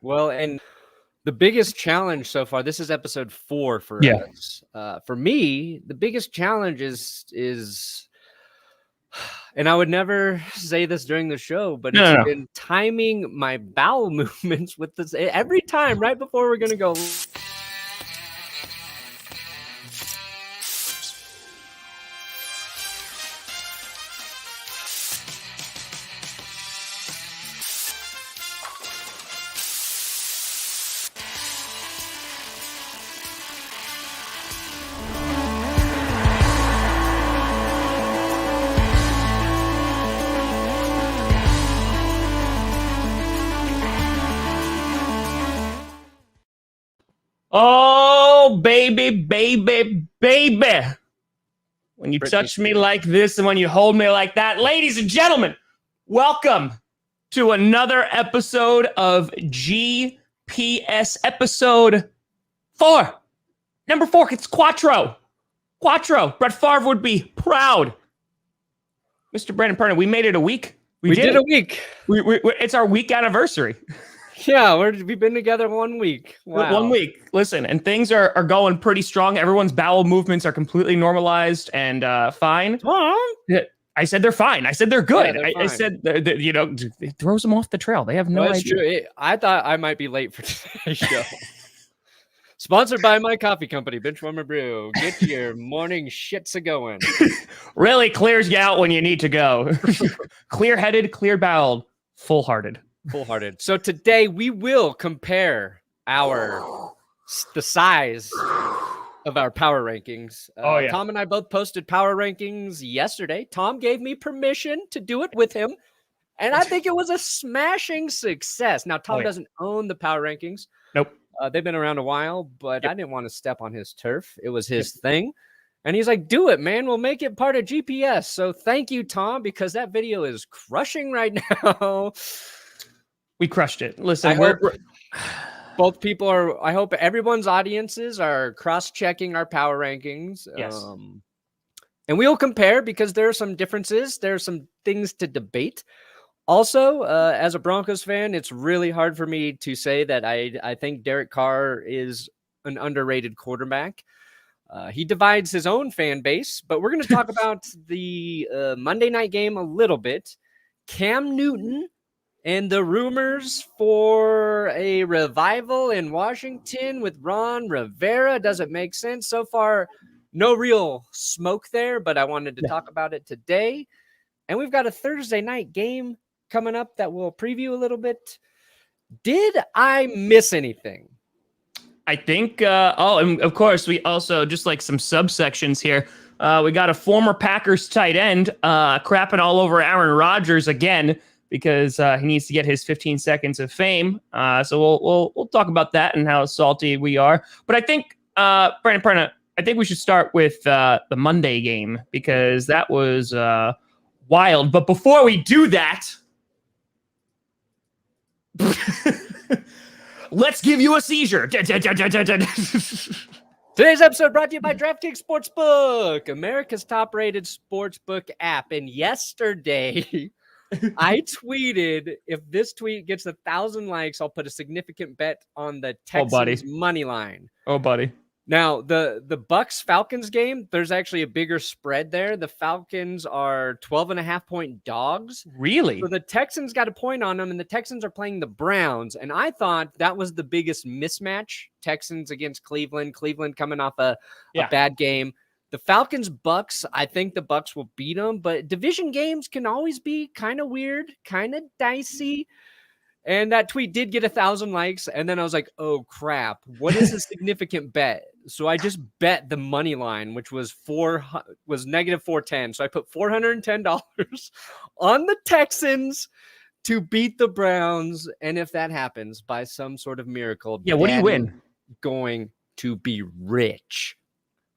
Well, and the biggest challenge so far, this is episode 4 for us. For me, the biggest challenge is, and I would never say this during the show, but it's been timing my bowel movements with this every time right before we're going to go. Oh, baby. When you touch me like this and when you hold me like that, ladies and gentlemen, welcome to another episode of GPS episode 4. Number 4, it's Quattro. Brett Favre would be proud. Mr. Brandon Perna, we made it a week. We did a week. It's our week anniversary. Yeah, we've been together 1 week. Wow. 1 week. Listen, and things are going pretty strong. Everyone's bowel movements are completely normalized and fine. I said they're fine. I said they're good. Yeah, I said, it throws them off the trail. They have no idea. That's true. I thought I might be late for today's show. Sponsored by my coffee company, Benchwarmer Brew. Get your morning shits a-going. Really clears you out when you need to go. Clear-headed, clear-boweled, full-hearted. So today we will compare the size of our power rankings. Tom and I both posted power rankings yesterday. Tom gave me permission to do it with him, and I think it was a smashing success. Now, Tom doesn't own the power rankings. Nope. They've been around a while, but I didn't want to step on his turf. It was his thing. And he's like, do it, man. We'll make it part of GPS. So thank you, Tom, because that video is crushing right now. We crushed it. Listen, both people are, I hope everyone's audiences are cross-checking our power rankings. Yes. And we'll compare because there are some differences. There are some things to debate. Also, as a Broncos fan, it's really hard for me to say that I think Derek Carr is an underrated quarterback. He divides his own fan base, but we're going to talk about the Monday night game a little bit. Cam Newton and the rumors for a revival in Washington with Ron Rivera. Does it make sense? So far, no real smoke there, but I wanted to talk about it today. And we've got a Thursday night game coming up that we'll preview a little bit. Did I miss anything? I think, and of course, we also, just like some subsections here, we got a former Packers tight end crapping all over Aaron Rodgers again, because he needs to get his 15 seconds of fame. So we'll talk about that and how salty we are. But I think, Brandon Perna, I think we should start with the Monday game, because that was wild. But before we do that, let's give you a seizure. Today's episode brought to you by DraftKings Sportsbook, America's top-rated sportsbook app. And yesterday, I tweeted, if this tweet gets 1,000 likes, I'll put a significant bet on the Texans money line. Oh, buddy. Now, the Bucks-Falcons game, there's actually a bigger spread there. The Falcons are 12.5-point dogs. Really? So the Texans got a point on them, and the Texans are playing the Browns. And I thought that was the biggest mismatch, Texans against Cleveland. Cleveland coming off a bad game. The Falcons-Bucks, I think the Bucks will beat them, but division games can always be kind of weird, kind of dicey. And that tweet did get 1,000 likes. And then I was like, oh, crap. What is a significant bet? So I just bet the money line, which was negative 410. So I put $410 on the Texans to beat the Browns. And if that happens by some sort of miracle, what do you win? Going to be rich.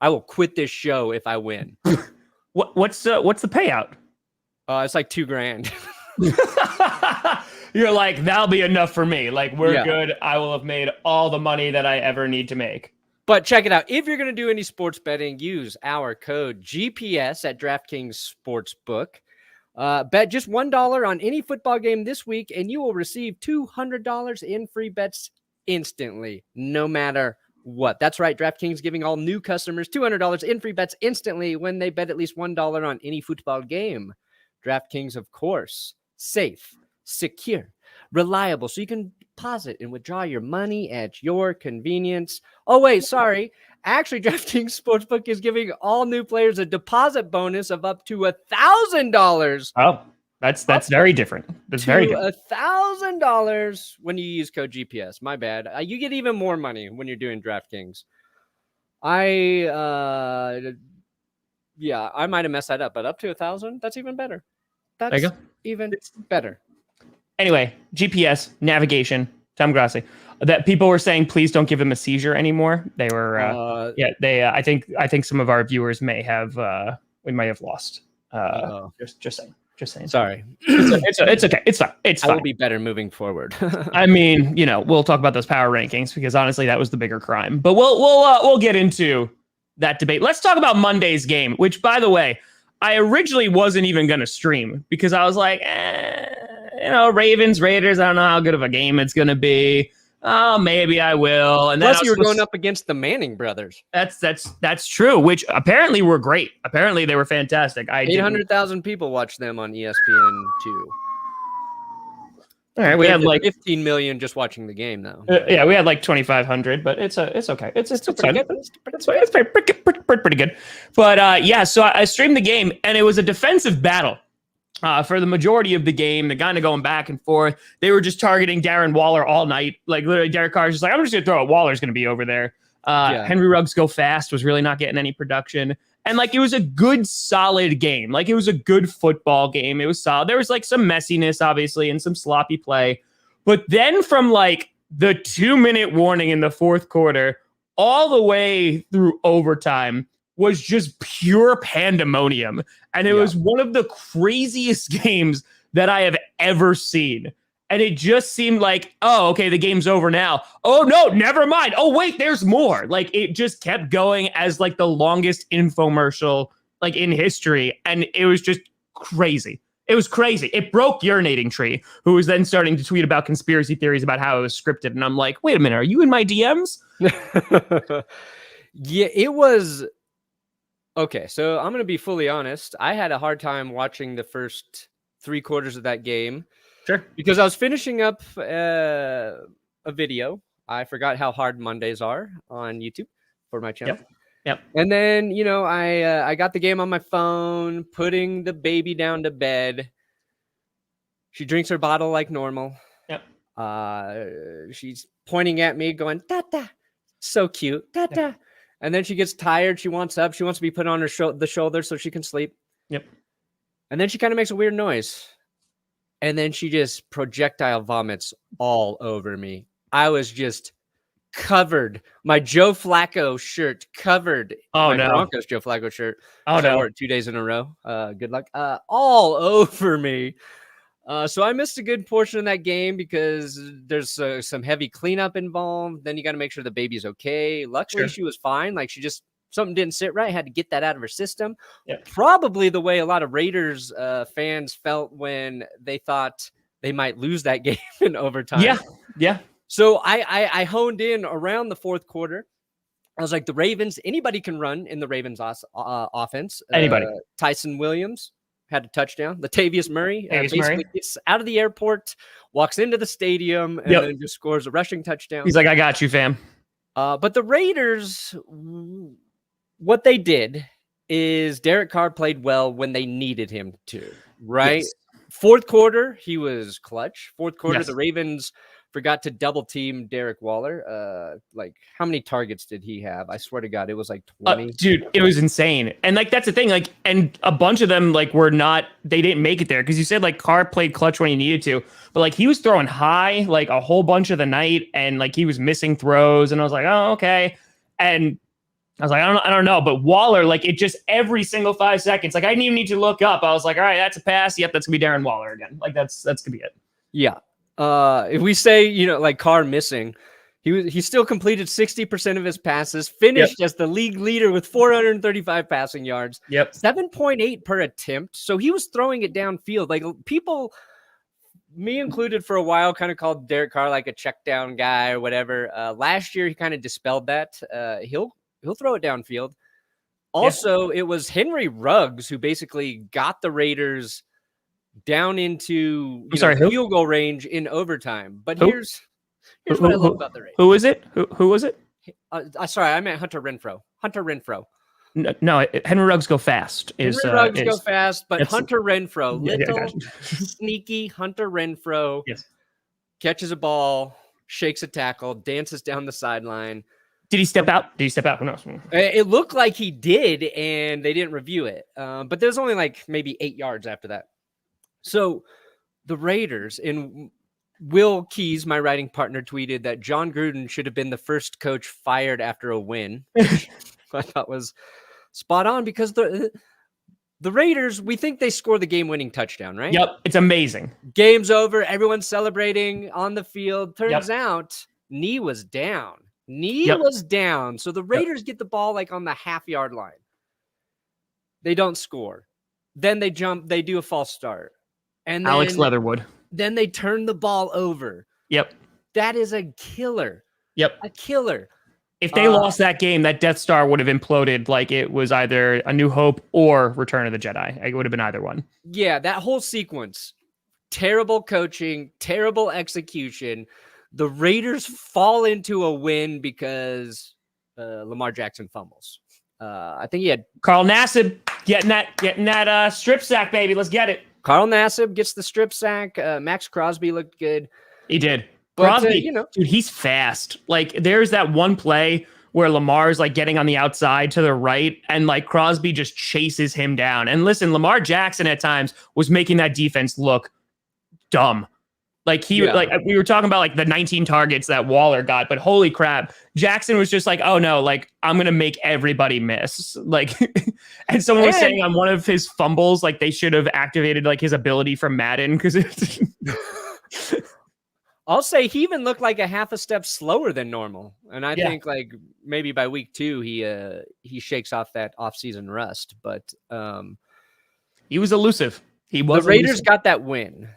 I will quit this show if I win. What's the payout? It's like $2,000. You're like, that'll be enough for me. Like, we're good. I will have made all the money that I ever need to make. But check it out. If you're going to do any sports betting, use our code GPS at DraftKings Sportsbook. Bet just $1 on any football game this week, and you will receive $200 in free bets instantly, no matter what. That's right. DraftKings giving all new customers $200 in free bets instantly when they bet at least $1 on any football game. DraftKings, of course, safe, secure, reliable, so you can deposit and withdraw your money at your convenience. Oh, wait, sorry. Actually, DraftKings Sportsbook is giving all new players a deposit bonus of up to $1,000. Oh, that's very different. That's very different. $1,000 when you use code GPS. My bad. You get even more money when you're doing DraftKings. I might have messed that up, but up to 1,000, that's even better. That's there you go. Even better. Anyway, GPS, navigation, Tom Grossi. That people were saying, please don't give him a seizure anymore. They were, I think some of our viewers may have, we might have lost. Just saying. Sorry. It's okay. It's fine. It's fine. I will be better moving forward. I mean, we'll talk about those power rankings because honestly, that was the bigger crime. But we'll get into that debate. Let's talk about Monday's game, which, by the way, I originally wasn't even going to stream because I was like, Ravens, Raiders, I don't know how good of a game it's going to be. Oh, maybe I will. And plus, you were going up against the Manning brothers. That's true, which apparently were great. Apparently, they were fantastic. 800,000 people watched them on ESPN2. All right, we had like 15 million just watching the game, though. Yeah, we had like 2,500, but it's okay. It's pretty good. It's pretty good. But so I streamed the game, and it was a defensive battle. For the majority of the game, they're kind of going back and forth. They were just targeting Darren Waller all night. Like, literally, Derek Carr's just like, I'm just going to throw it. Waller's going to be over there. Henry Ruggs go fast was really not getting any production. And, like, it was a good, solid game. Like, it was a good football game. It was solid. There was, like, some messiness, obviously, and some sloppy play. But then from, like, the 2-minute warning in the fourth quarter all the way through overtime was just pure pandemonium. And it was one of the craziest games that I have ever seen. And it just seemed like, oh, okay, the game's over now. Oh, no, never mind. Oh, wait, there's more. Like, it just kept going as, like, the longest infomercial, like, in history. And it was just crazy. It was crazy. It broke Urinating Tree, who was then starting to tweet about conspiracy theories about how it was scripted. And I'm like, wait a minute, are you in my DMs? Yeah, it was... Okay, so I'm going to be fully honest. I had a hard time watching the first 3 quarters of that game. Sure. Because I was finishing up a video. I forgot how hard Mondays are on YouTube for my channel. Yep. And then, I got the game on my phone, putting the baby down to bed. She drinks her bottle like normal. Yep. She's pointing at me going, "Tata." So cute. Tata. Yep. And then she gets tired. She wants up. She wants to be put on the shoulder so she can sleep. Yep. And then she kind of makes a weird noise. And then she just projectile vomits all over me. I was just covered. My Joe Flacco shirt covered. Oh, no. Broncos Joe Flacco shirt. Oh, no. 2 days in a row. Good luck. All over me. So I missed a good portion of that game because there's some heavy cleanup involved. Then you got to make sure the baby's okay. Luckily, she was fine. Like, something didn't sit right. Had to get that out of her system. Yep. Probably the way a lot of Raiders fans felt when they thought they might lose that game in overtime. Yeah. So I honed in around the fourth quarter. I was like, the Ravens, anybody can run in the Ravens offense. Anybody. Tyson Williams had a touchdown. Latavius Murray Murray gets out of the airport, walks into the stadium, and then just scores a rushing touchdown. He's like, I got you, fam. But the Raiders, what they did is Derek Carr played well when they needed him to, right? Yes. Fourth quarter, he was clutch. Fourth quarter, the Ravens forgot to double team Derek Waller. Like, how many targets did he have? I swear to God, it was like 20. Dude, it was insane. And like, that's the thing. Like, and a bunch of them like they didn't make it there because you said like Carr played clutch when he needed to, but like he was throwing high like a whole bunch of the night, and like he was missing throws, and I was like, oh, okay. And I was like, I don't know, but Waller, like, it just every single 5 seconds, like I didn't even need to look up. I was like, all right, that's a pass. Yep, that's gonna be Darren Waller again. Like that's gonna be it. Yeah. If we say, like Carr missing, He still completed 60% of his passes, finished as the league leader with 435 passing yards. 7.8 per attempt. So he was throwing it downfield. Like people, me included for a while, kind of called Derek Carr like a check down guy or whatever. Last year he kind of dispelled that. He'll throw it downfield. Also, it was Henry Ruggs who basically got the Raiders down into field goal range in overtime. But here's what I love about the Raiders. Who is it? Who was it? Sorry, I meant Hunter Renfrow. No, Henry Ruggs go fast. Go fast, but Hunter Renfrow, sneaky Hunter Renfrow, catches a ball, shakes a tackle, dances down the sideline. Did he step out? Who knows? It looked like he did, and they didn't review it. But there's only like maybe 8 yards after that. So the Raiders, and Will Keys, my writing partner, tweeted that John Gruden should have been the first coach fired after a win. I thought was spot on because the Raiders, we think they score the game-winning touchdown, right? Yep, it's amazing. Game's over. Everyone's celebrating on the field. Turns out knee was down. Was down. So the Raiders get the ball like on the half-yard line. They don't score. Then they jump. They do a false start. And then, Alex Leatherwood. Then they turn the ball over. Yep. That is a killer. Yep. A killer. If they lost that game, that Death Star would have imploded like it was either A New Hope or Return of the Jedi. It would have been either one. Yeah, that whole sequence. Terrible coaching, terrible execution. The Raiders fall into a win because Lamar Jackson fumbles. I think he had Carl Nassib getting that strip sack, baby. Let's get it. Carl Nassib gets the strip sack. Max Crosby looked good. He did. But, Crosby, dude, he's fast. Like, there's that one play where Lamar's like getting on the outside to the right, and like Crosby just chases him down. And listen, Lamar Jackson at times was making that defense look dumb. Like like we were talking about like the 19 targets that Waller got, but holy crap, Jackson was just like, oh no, like I'm going to make everybody miss. Like, and someone was saying on one of his fumbles, like they should have activated like his ability from Madden because I'll say he even looked like a half a step slower than normal. And I think like maybe by week 2, he shakes off that offseason rust, but he was elusive. The Raiders got that win.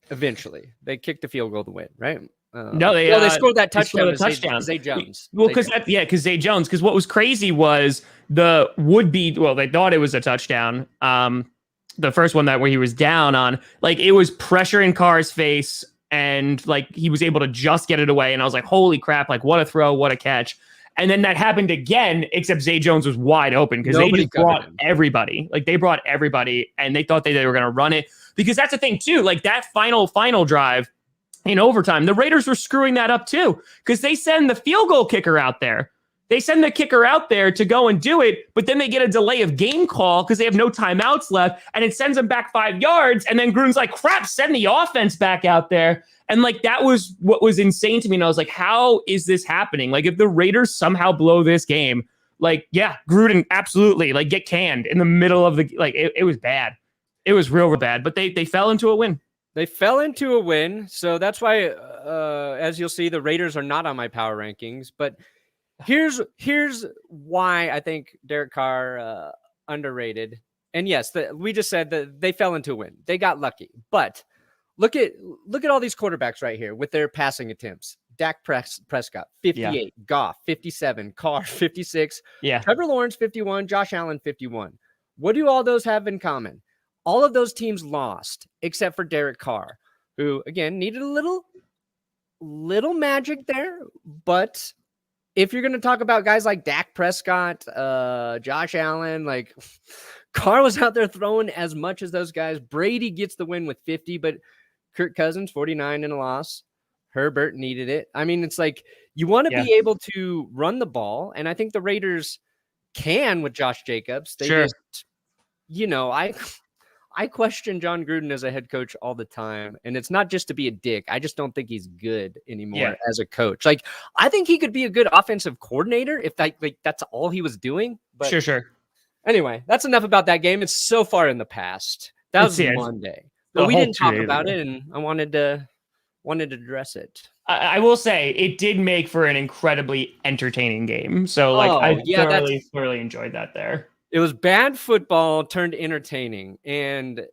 Eventually, they kicked the field goal to win, right? No, they scored that touchdown. Zay Jones. Well, because Zay Jones. Because what was crazy was they thought it was a touchdown. The first one where he was down on, like it was pressure in Carr's face, and like he was able to just get it away. And I was like, holy crap! Like what a throw, what a catch! And then that happened again, except Zay Jones was wide open because they just brought everybody. Like they brought everybody, and they thought they were going to run it. Because that's the thing too, like that final drive in overtime, the Raiders were screwing that up too, because they send the field goal kicker out there. They send the kicker out there to go and do it, but then they get a delay of game call because they have no timeouts left, and it sends them back 5 yards, and then Gruden's like, crap, send the offense back out there. And like that was what was insane to me, and I was like, how is this happening? Like if the Raiders somehow blow this game, like, yeah, Gruden, absolutely, like get canned in the middle of the, like it was bad. It was real bad, but they fell into a win. They fell into a win. So that's why, as you'll see, the Raiders are not on my power rankings. But here's why I think Derek Carr underrated. And yes, we just said that they fell into a win. They got lucky. But look at all these quarterbacks right here with their passing attempts. Dak Prescott, 58. Goff, 57. Carr, 56. Trevor Lawrence, 51. Josh Allen, 51. What do all those have in common? All of those teams lost except for Derek Carr, who, again, needed a little magic there. But if you're going to talk about guys like Dak Prescott, Josh Allen, like Carr was out there throwing as much as those guys. Brady gets the win with 50, but Kirk Cousins, 49 in a loss. Herbert needed it. I mean, it's like you want to be able to run the ball, and I think the Raiders can with Josh Jacobs. They just, I question John Gruden as a head coach all the time, and it's not just to be a dick. I just don't think he's good anymore as a coach. Like, I think he could be a good offensive coordinator if that's all he was doing. But sure. Anyway, that's enough about that game. It's so far in the past. That was Monday, but we didn't talk about it, and I wanted to address it. I will say it did make for an incredibly entertaining game. So like I thoroughly enjoyed that there. It was bad football turned entertaining, and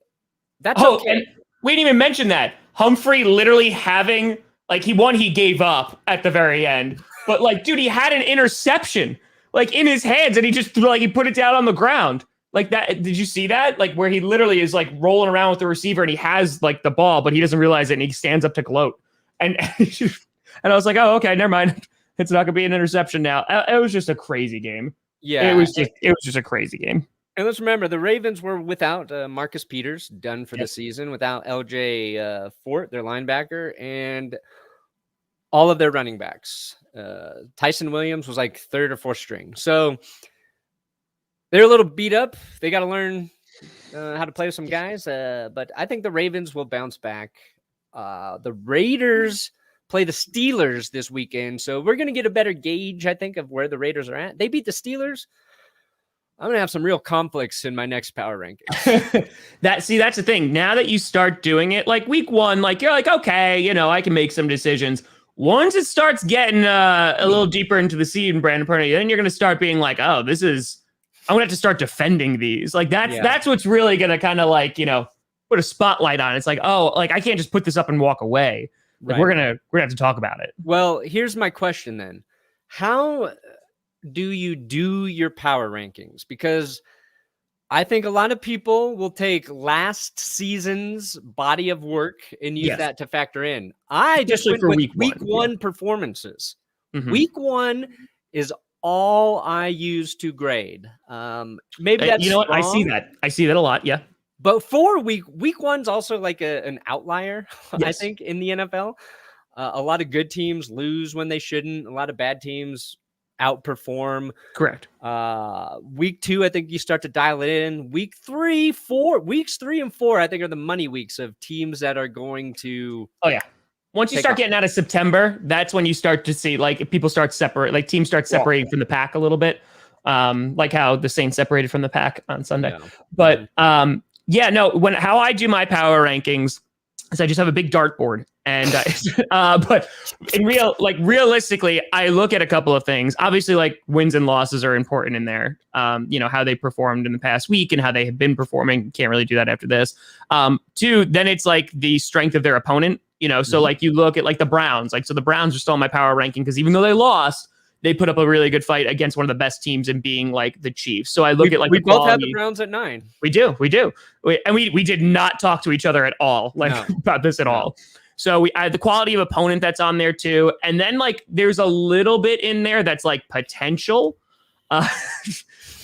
that's Oh, okay. and we didn't even mention that Humphrey literally having like he gave up at the very end, but like dude, he had an interception like in his hands, and he just he put it down on the ground like that. Did you see that? Like where he literally is like rolling around with the receiver, and he has like the ball, but he doesn't realize it, and he stands up to gloat. And I was like, oh, okay, never mind. It's not gonna be an interception now. It was just a crazy game. Yeah, it was just a crazy game. And let's remember, the Ravens were without Marcus Peters, done for the season, without LJ Fort, their linebacker, and all of their running backs. Tyson Williams was like third or fourth string. So they're a little beat up. They got to learn how to play with some guys. But I think the Ravens will bounce back. The Raiders play the Steelers this weekend. So we're going to get a better gauge, I think, of where the Raiders are at. They beat the Steelers. I'm going to have some real conflicts in my next power rankings. That's the thing. Now that you start doing it, like week one, like you're like, okay, I can make some decisions. Once it starts getting a little deeper into the season, Brandon Perna, then you're going to start being like, oh, I'm going to have to start defending these. Like that's what's really going to kind of like, put a spotlight on it. It's like, oh, like I can't just put this up and walk away. Like, we're gonna have to talk about it. Well, here's my question then. How do you do your power rankings? Because I think a lot of people will take last season's body of work and use that to factor in. I just went for week one performances. Mm-hmm. Week one is all I use to grade. Maybe that's what? I see that a lot. Yeah. But for week one's also like an outlier, I think, in the NFL. A lot of good teams lose when they shouldn't. A lot of bad teams outperform. Correct. Week two, I think you start to dial it in. Weeks 3 and 4, I think, are the money weeks of teams that are going to. Oh yeah. Once you start getting out of September, that's when you start to see like people start teams start separating from the pack a little bit. Like how the Saints separated from the pack on Sunday. Yeah. But how I do my power rankings is I just have a big dartboard, and but realistically, I look at a couple of things. Obviously, like wins and losses are important in there. How they performed in the past week and how they have been performing. Can't really do that after this. 2, then it's like the strength of their opponent. So like you look at like the Browns. Like so, the Browns are still in my power ranking because even though they lost, they put up a really good fight against one of the best teams in being like the Chiefs. So I look at like we both have the Browns at 9. We do. We did not talk to each other at all about this at all. So I have the quality of opponent that's on there too. And then like there's a little bit in there that's like potential. And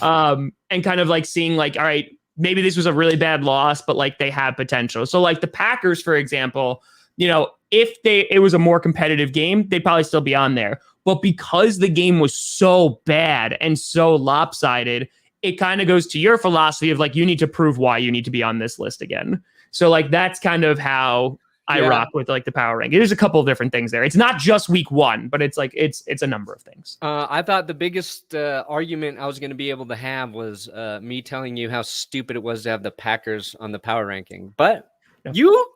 kind of like seeing like, all right, maybe this was a really bad loss, but like they have potential. So like the Packers, for example, if it was a more competitive game, they'd probably still be on there. But because the game was so bad and so lopsided, it kind of goes to your philosophy of like, you need to prove why you need to be on this list again. So like, that's kind of how I rock with like the power ranking. There's a couple of different things there. It's not just week one, but it's like, it's a number of things. I thought the biggest argument I was going to be able to have was me telling you how stupid it was to have the Packers on the power ranking, but you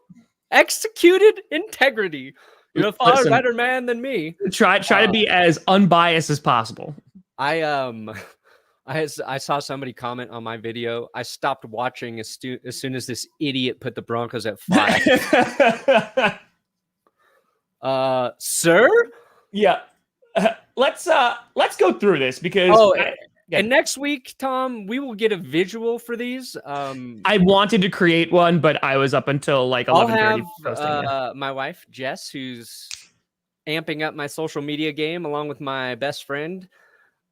executed integrity. You're a far better man than me. Try to be as unbiased as possible. I saw somebody comment on my video. I stopped watching as soon as this idiot put the Broncos at 5. Sir? Yeah. Let's go through this because and next week, Tom, we will get a visual for these. I wanted to create one, but I was up until like 11:30. I'll have my wife, Jess, who's amping up my social media game along with my best friend.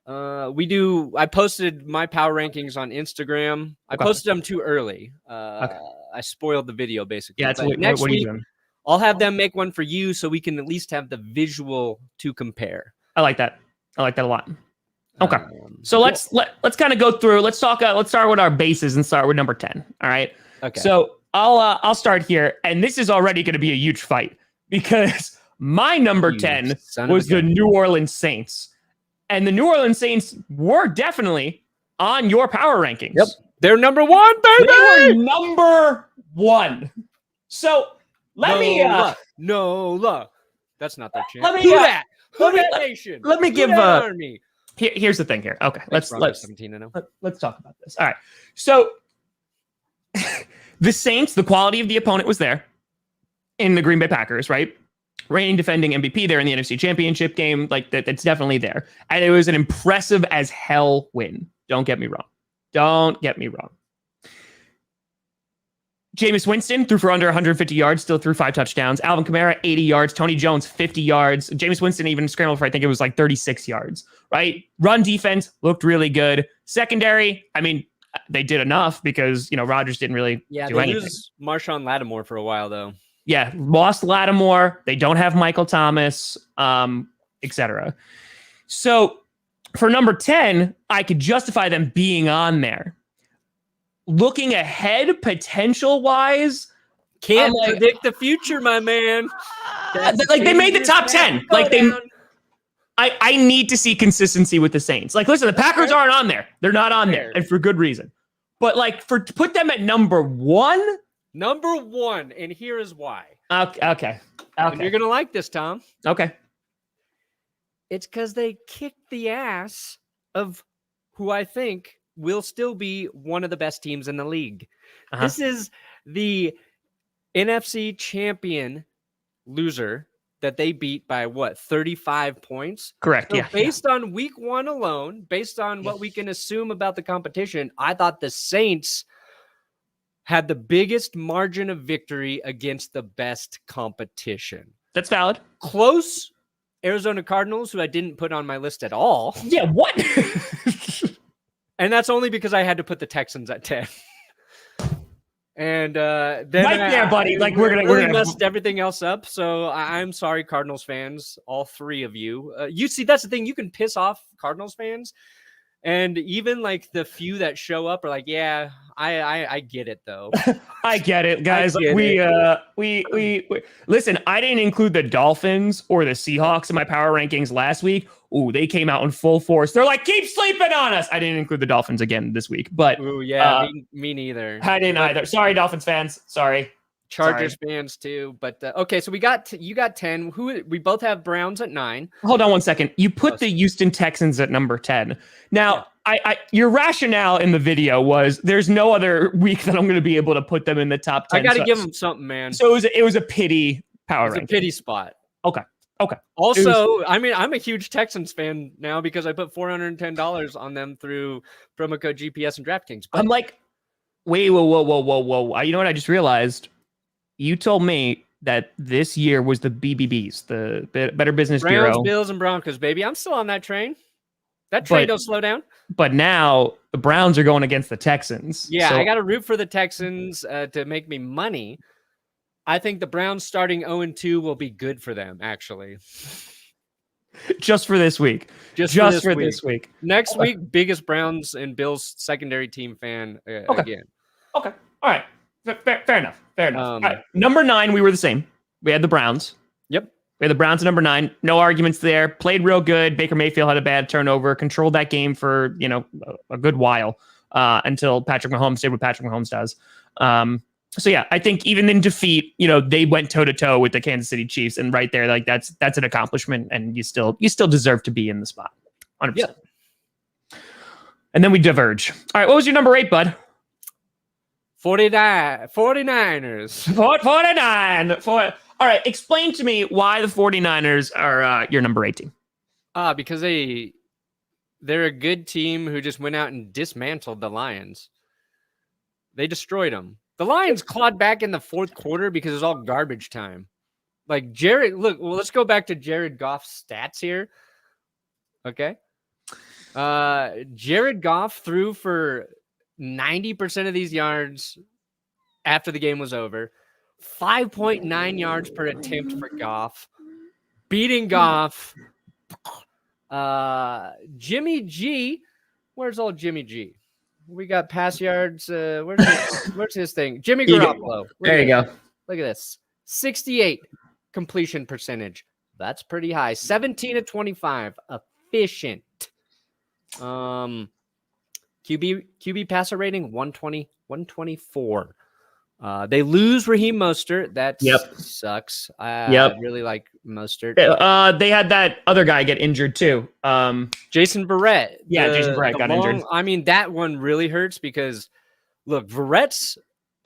I posted my power rankings on Instagram. I posted them too early. I spoiled the video basically. Yeah, next week, I'll have them make one for you so we can at least have the visual to compare. I like that a lot. Okay. So let's kind of go through. Let's talk. Let's start with our bases and start with number 10. All right. Okay. So I'll start here, and this is already going to be a huge fight because my number 10 was the New Orleans Saints, and the New Orleans Saints were definitely on your power rankings. Yep. They're number 1, baby. They were number 1. So let me. Nola. That's not their chance. Let me- Who that? Who let me- that nation? let me Who give, that army. Here's the thing here. Okay, let's 17-0. let's talk about this. All right. So the Saints, the quality of the opponent was there in the Green Bay Packers, right? Reigning defending MVP there in the NFC Championship game. Like that's definitely there. And it was an impressive as hell win. Don't get me wrong. Jameis Winston threw for under 150 yards, still threw 5 touchdowns. Alvin Kamara, 80 yards. Tony Jones, 50 yards. Jameis Winston even scrambled for, I think it was like 36 yards, right? Run defense looked really good. Secondary, I mean, they did enough because, Rodgers didn't really do anything. Lose Marshawn Lattimore for a while, though. Yeah, lost Lattimore. They don't have Michael Thomas, etc. So for number 10, I could justify them being on there. Looking ahead, potential-wise, can't predict the future, my man. Like they made the top 10. Like I need to see consistency with the Saints. Like, listen, the Packers aren't on there. They're not on there, and for good reason. But like, to put them at number 1. Number 1, and here is why. Okay. And you're gonna like this, Tom. Okay. It's because they kicked the ass of who I think will still be one of the best teams in the league. This is the NFC champion loser that they beat by 35 points? Correct. So yeah. Based on week 1 alone, based on what we can assume about the competition, I thought the Saints had the biggest margin of victory against the best competition. That's valid. Close Arizona Cardinals, who I didn't put on my list at all. Yeah, what? And that's only because I had to put the Texans at 10. And then right there, buddy. Like we're gonna messed everything else up. So I'm sorry, Cardinals fans, all 3 of you. You see, that's the thing. You can piss off Cardinals fans, and even like the few that show up are like, yeah, I get it though. I get it, guys. We listen. I didn't include the Dolphins or the Seahawks in my power rankings last week. Ooh, they came out in full force. They're like, keep sleeping on us. I didn't include the Dolphins again this week, but me neither. I didn't either. Sorry, Dolphins fans. Sorry. Chargers fans too. But okay, so you got 10. We both have Browns at 9. Hold on one second. You put the Houston Texans at number 10. Now, your rationale in the video was there's no other week that I'm going to be able to put them in the top 10. I got to give them something, man. So it was a pity power ranking. A pity spot. Okay. Also, I'm a huge Texans fan now because I put $410 on them through promo code GPS and DraftKings. But I'm like, wait, whoa. You know what I just realized? You told me that this year was the BBBs, the Better Business Bureau. Browns, Bills, and Broncos, baby. I'm still on that train. That train don't slow down. But now the Browns are going against the Texans. Yeah, so I got to root for the Texans to make me money. I think the Browns starting 0-2 will be good for them, actually. Just for this week. Just for this week. Next week, biggest Browns and Bills secondary team fan again. Okay. All right. Fair enough. All right. Number 9, we were the same. We had the Browns. Yep. We had the Browns at number 9. No arguments there. Played real good. Baker Mayfield had a bad turnover. Controlled that game for, a good while until Patrick Mahomes did what Patrick Mahomes does. So yeah, I think even in defeat, they went toe to toe with the Kansas City Chiefs, and right there, like that's an accomplishment, and you still deserve to be in the spot, 100%. Yep. And then we diverge. All right, what was your number 8, bud? 49ers. 49. All right, explain to me why the 49ers are your number 18. Because they're a good team who just went out and dismantled the Lions. They destroyed them. The Lions clawed back in the 4th quarter because it was all garbage time. Like let's go back to Jared Goff's stats here. Okay. Jared Goff threw for 90% of these yards after the game was over. 5.9 yards per attempt for Goff. Beating Goff. Jimmy G. Where's old Jimmy G? We got pass yards. Where's his thing? Jimmy Garoppolo. There you go. Look at this. 68 completion percentage. That's pretty high. 17 of 25. Efficient. QB passer rating 120, 124. They lose Raheem Mostert. That Yep. sucks. I Yep. really like Mostert. They had that other guy get injured too. Jason Verrett. Yeah, Jason Verrett got injured. I mean, that one really hurts because, look, Verrett's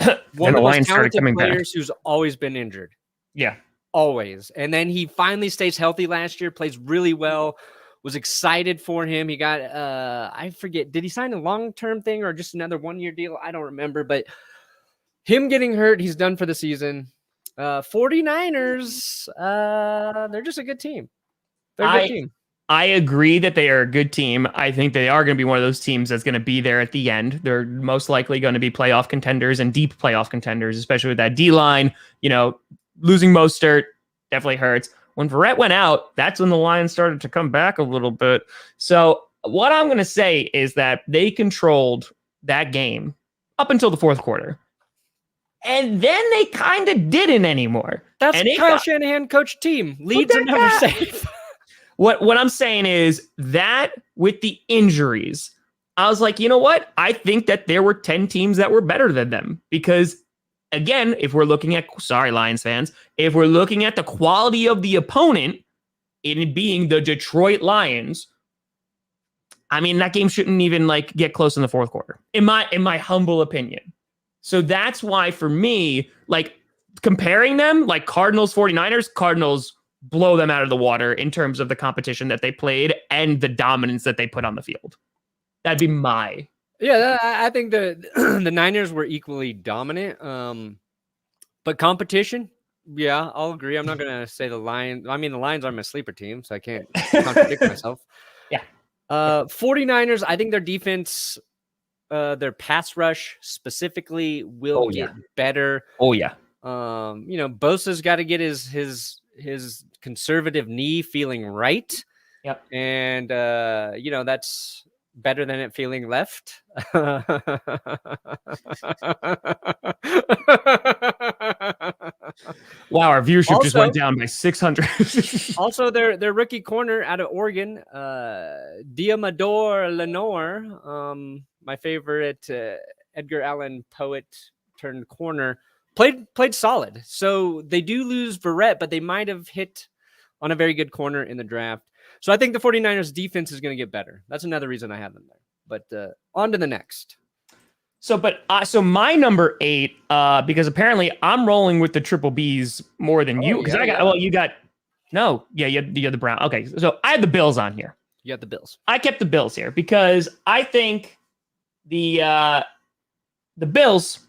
And one the of the most Lions started talented coming back. players who's always been injured. Yeah. Always. And then he finally stays healthy last year, plays really well. Was excited for him. He got, I forget, did he sign a long-term thing or just another one-year deal? I don't remember, but him getting hurt, he's done for the season. 49ers, they're just a good team. They're a good team. I agree that they are a good team. I think they are going to be one of those teams that's going to be there at the end. They're most likely going to be playoff contenders and deep playoff contenders, especially with that D-line. Losing Mostert definitely hurts. When Verrett went out, that's when the Lions started to come back a little bit. So what I'm going to say is that they controlled that game up until the fourth quarter. And then they kind of didn't anymore. That's Kyle Shanahan coach team. Leads are never safe. What I'm saying is that with the injuries, I was like, you know what? I think that there were 10 teams that were better than them. Because, again, if we're looking at, sorry, Lions fans, if we're looking at the quality of the opponent, it being the Detroit Lions, I mean, that game shouldn't even get close in the fourth quarter, in my humble opinion. So that's why, for me, comparing them, Cardinals, 49ers, Cardinals blow them out of the water in terms of the competition that they played and the dominance that they put on the field. That'd be my... Yeah, I think the Niners were equally dominant. But competition, yeah, I'll agree. I'm not going to say the Lions. I mean, the Lions are my sleeper team, so I can't contradict myself. Yeah. 49ers, I think their defense... their pass rush specifically will get better. Oh yeah. Bosa's got to get his conservative knee feeling right. Yep. And that's better than it feeling left. Wow, our viewership just went down by 600. Also, their rookie corner out of Oregon, Diamador Lenore, my favorite Edgar Allan Poe turned corner, played solid. So they do lose Verrett, but they might have hit on a very good corner in the draft. So I think the 49ers defense is going to get better. That's another reason I have them there. But on to the next. So my number 8, because apparently I'm rolling with the triple Bs more than you. Because you had the Brown. Okay, so I had the Bills on here. You got the Bills. I kept the Bills here because I think the Bills,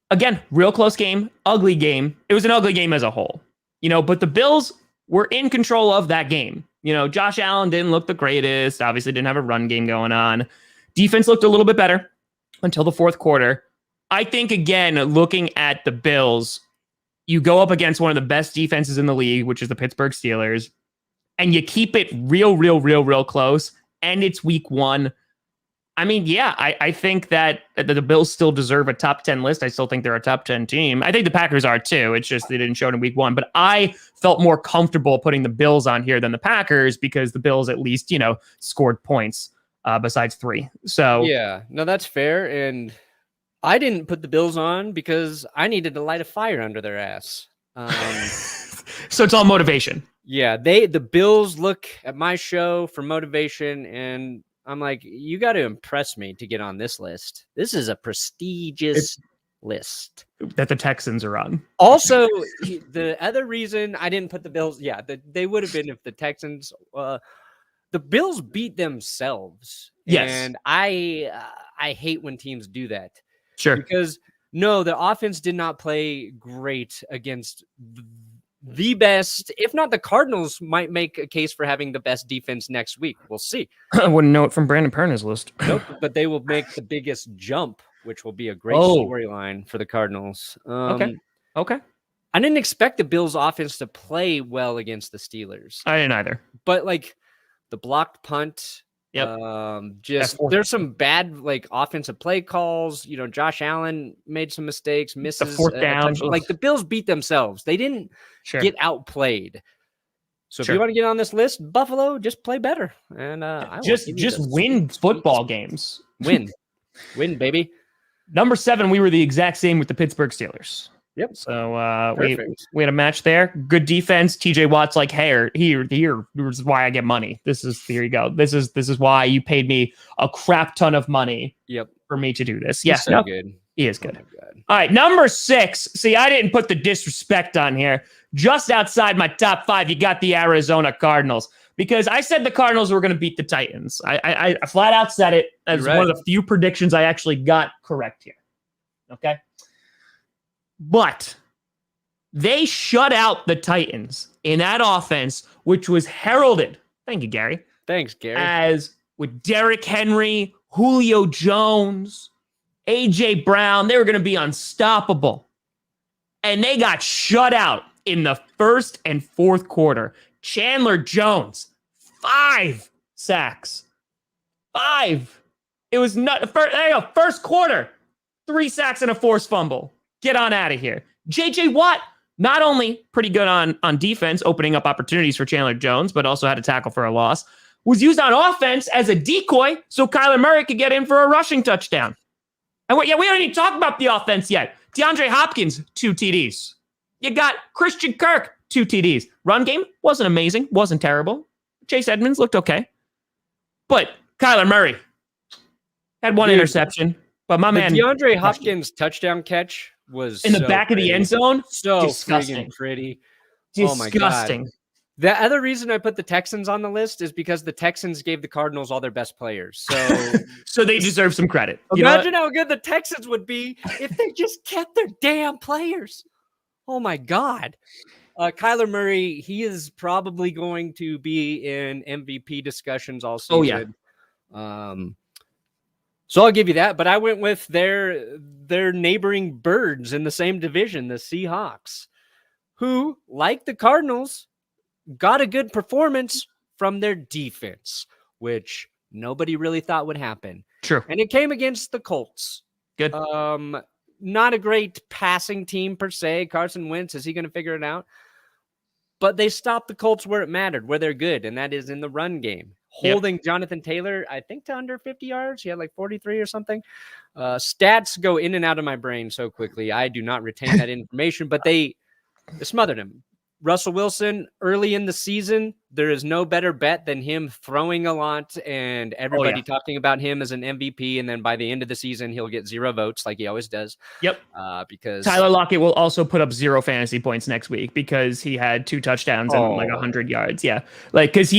again, real close game, ugly game. It was an ugly game as a whole, but the Bills were in control of that game. Josh Allen didn't look the greatest, obviously didn't have a run game going on. Defense looked a little bit better until the fourth quarter. I think, again, looking at the Bills, you go up against one of the best defenses in the league, which is the Pittsburgh Steelers, and you keep it real close, and it's week 1. I mean, yeah, I think that the Bills still deserve a top 10 list. I still think they're a top 10 team. I think the Packers are too. It's just they didn't show it in week 1. But I felt more comfortable putting the Bills on here than the Packers because the Bills at least, scored points besides 3. So yeah, no, that's fair. And I didn't put the Bills on because I needed to light a fire under their ass. So it's all motivation. Yeah, the Bills look at my show for motivation, and I'm like, you got to impress me to get on this list. This is a prestigious list that the Texans are on. Also, the other reason I didn't put the Bills, they would have been if the Texans, the Bills beat themselves. Yes. And I hate when teams do that. Sure. Because no, the offense did not play great against the best, if not the Cardinals might make a case for having the best defense next week. We'll see. I wouldn't know it from Brandon Perna's list. Nope, but they will make the biggest jump, which will be a great storyline for the Cardinals. Okay. I didn't expect the Bills offense to play well against the Steelers. I didn't either. But the blocked punt, there's some bad offensive play calls. Josh Allen made some mistakes, misses the fourth down. The Bills beat themselves. They didn't get outplayed. So if you want to get on this list, Buffalo, just play better. And just win football games. Win, baby. Number 7, we were the exact same with the Pittsburgh Steelers. Yep. So we had a match there. Good defense. TJ Watt's like, here. This is why I get money. Here you go. This is why you paid me a crap ton of money. Yep. For me to do this. He's so good. He is good. All right, number 6. See, I didn't put the disrespect on here. Just outside my top 5, you got the Arizona Cardinals. Because I said the Cardinals were going to beat the Titans. I flat out said it as one of the few predictions I actually got correct here. Okay? But they shut out the Titans in that offense, which was heralded. Thank you, Gary. Thanks, Gary. As with Derrick Henry, Julio Jones, A.J. Brown, they were going to be unstoppable. And they got shut out in the first and fourth quarter. Chandler Jones, 5 sacks. 5. It was not first quarter, 3 sacks and a forced fumble. Get on out of here. J.J. Watt, not only pretty good on defense, opening up opportunities for Chandler Jones, but also had a tackle for a loss. Was used on offense as a decoy so Kyler Murray could get in for a rushing touchdown. And we don't even talk about the offense yet. DeAndre Hopkins, 2 TDs. You got Christian Kirk, 2 TDs. Run game wasn't amazing, wasn't terrible. Chase Edmonds looked okay. But Kyler Murray had 1 interception. But my man, DeAndre Hopkins' touchdown catch was in the back of the end zone. So disgusting. Pretty. Disgusting. Oh my God. The other reason I put the Texans on the list is because the Texans gave the Cardinals all their best players. So they deserve some credit. Imagine how good the Texans would be if they just kept their damn players. Oh my God. Kyler Murray, he is probably going to be in MVP discussions all season. Oh, yeah. So I'll give you that, but I went with their neighboring birds in the same division, the Seahawks, who, like the Cardinals, got a good performance from their defense, which nobody really thought would happen. True. And it came against the Colts. Good. Not a great passing team per se. Carson Wentz, is he going to figure it out? But they stopped the Colts where it mattered, where they're good, and that is in the run game. Holding Jonathan Taylor, I think, to under 50 yards. He had like 43 or something. Stats go in and out of my brain so quickly. I do not retain that information, but they smothered him. Russell Wilson, early in the season, there is no better bet than him throwing a lot and everybody talking about him as an MVP. And then by the end of the season, he'll get 0 votes like he always does. Yep. Because Tyler Lockett will also put up 0 fantasy points next week because he had 2 touchdowns and like 100 yards. Yeah. Like, because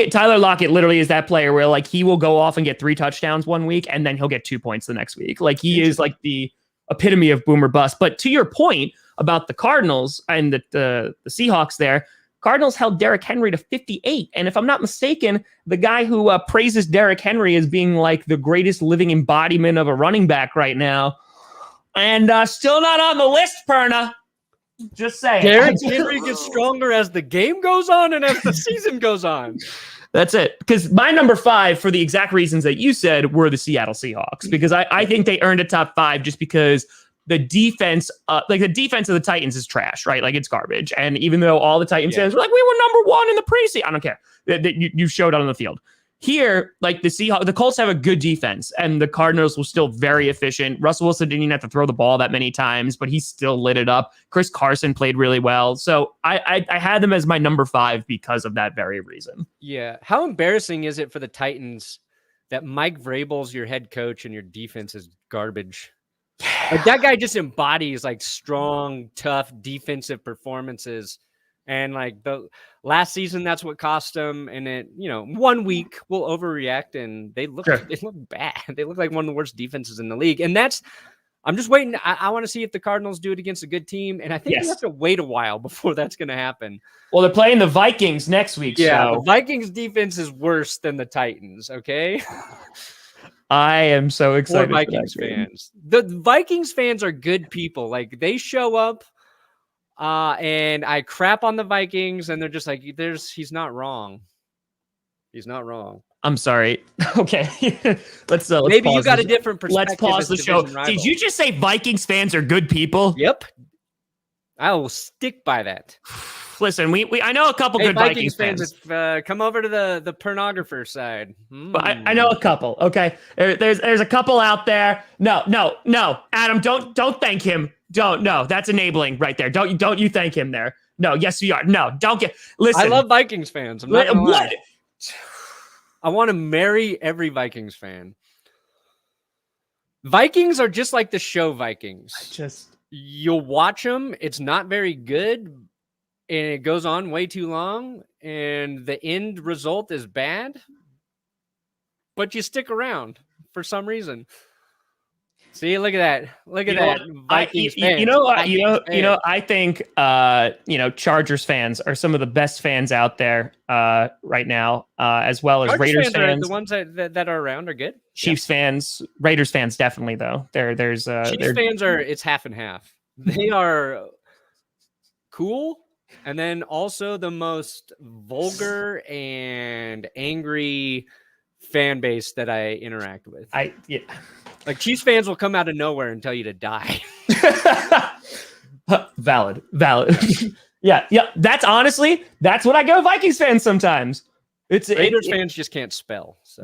Tyler Lockett literally is that player where like he will go off and get 3 touchdowns one week and then he'll get 2 points the next week. Like he is like the epitome of boomer bust. But to your point about the Cardinals and the Seahawks there, Cardinals held Derrick Henry to 58. And if I'm not mistaken, the guy who praises Derrick Henry as being like the greatest living embodiment of a running back right now, and still not on the list, Perna. Just saying. Derrick Henry gets stronger as the game goes on and as the season goes on. That's it. Because my number 5, for the exact reasons that you said, were the Seattle Seahawks. Because I think they earned a top 5 just because the defense, the defense of the Titans is trash, right? Like it's garbage. And even though all the Titans fans were like, we were number 1 in the preseason, I don't care. You showed on the field. Here, like the Colts have a good defense, and the Cardinals were still very efficient. Russell Wilson didn't even have to throw the ball that many times, but he still lit it up. Chris Carson played really well. So I had them as my number 5 because of that very reason. Yeah. How embarrassing is it for the Titans that Mike Vrabel's your head coach and your defense is garbage? Like that guy just embodies like strong, tough defensive performances. And like the last season, that's what cost them. And it, 1 week will overreact and they look bad. They look like one of the worst defenses in the league. And I'm just waiting. I want to see if the Cardinals do it against a good team. And I think we have to wait a while before that's going to happen. Well, they're playing the Vikings next week. Yeah. So. The Vikings defense is worse than the Titans. Okay. I am so excited. For Vikings fans. The Vikings fans are good people. Like they show up and I crap on the Vikings and they're just like, he's not wrong. He's not wrong. I'm sorry. Okay. let's maybe you got a different perspective. Let's pause the show. Did you just say Vikings fans are good people? Yep. I will stick by that. Listen, I know a couple Hey, good Vikings fans. Come over to the pornographer side. But I know a couple. Okay, there's a couple out there. No, Adam, don't thank him. No, that's enabling right there. Don't you thank him there. No, yes you are. No, don't get. Listen, I love Vikings fans. I'm not gonna lie. I want to marry every Vikings fan. Vikings are just like the show Vikings. You'll watch them. It's not very good, and it goes on way too long, and the end result is bad. But you stick around for some reason. See, look at that. Look at that. Vikings fans. I think Chargers fans are some of the best fans out there right now, as well as Raiders fans. The ones that are around are good. Chiefs fans, Raiders fans definitely though. Chiefs fans it's half and half. They are cool, and then also the most vulgar and angry fan base that I interact with. Like Chiefs fans will come out of nowhere and tell you to die. Valid. yeah. That's what I go Vikings fans sometimes. Raiders fans just can't spell. So.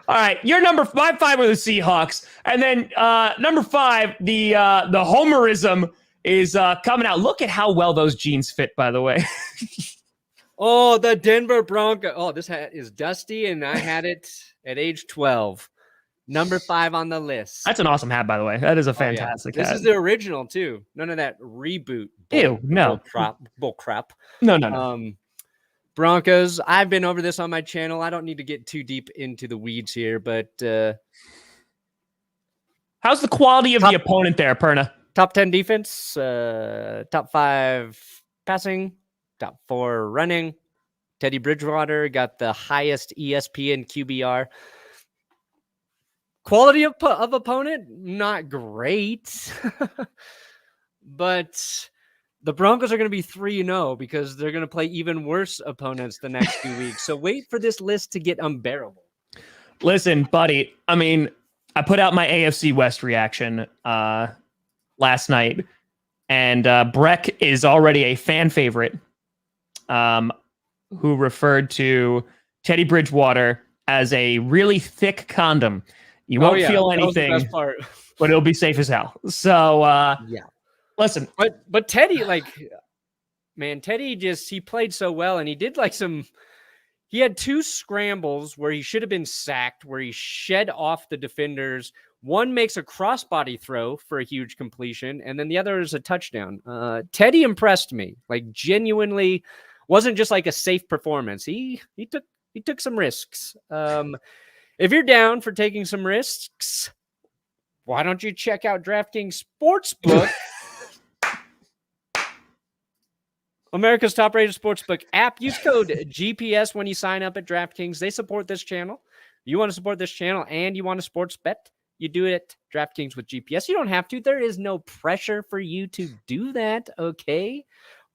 All right, you're my 5 are the Seahawks, and then number 5, the homerism is coming out. Look at how well those jeans fit, by the way. Oh, the Denver Broncos. Oh, this hat is dusty, and I had it at age 12. Number 5 on the list. That's an awesome hat, by the way. That is a fantastic hat. This is the original, too. None of that reboot. Bull crap. No. Broncos. I've been over this on my channel. I don't need to get too deep into the weeds here, but how's the quality of the opponent there, Perna? Top 10 defense, top 5 passing, top 4 running. Teddy Bridgewater got the highest ESPN QBR. Quality of opponent, not great. But the Broncos are going to be 3-0 because they're going to play even worse opponents the next 2 weeks. So wait for this list to get unbearable. Listen, buddy, I mean, I put out my AFC West reaction last night, and Breck is already a fan favorite who referred to Teddy Bridgewater as a really thick condom. You won't feel anything, but it'll be safe as hell. So, listen. But Teddy, Teddy he played so well, and he did he had 2 scrambles where he should have been sacked, where he shed off the defenders. One makes a crossbody throw for a huge completion, and then the other is a touchdown. Teddy impressed me, genuinely. Wasn't just a safe performance. He took some risks. If you're down for taking some risks, why don't you check out DraftKings Sportsbook? America's top-rated sportsbook app. Use code GPS when you sign up at DraftKings. They support this channel. You want to support this channel and you want a sports bet, you do it at DraftKings with GPS. You don't have to. There is no pressure for you to do that, okay?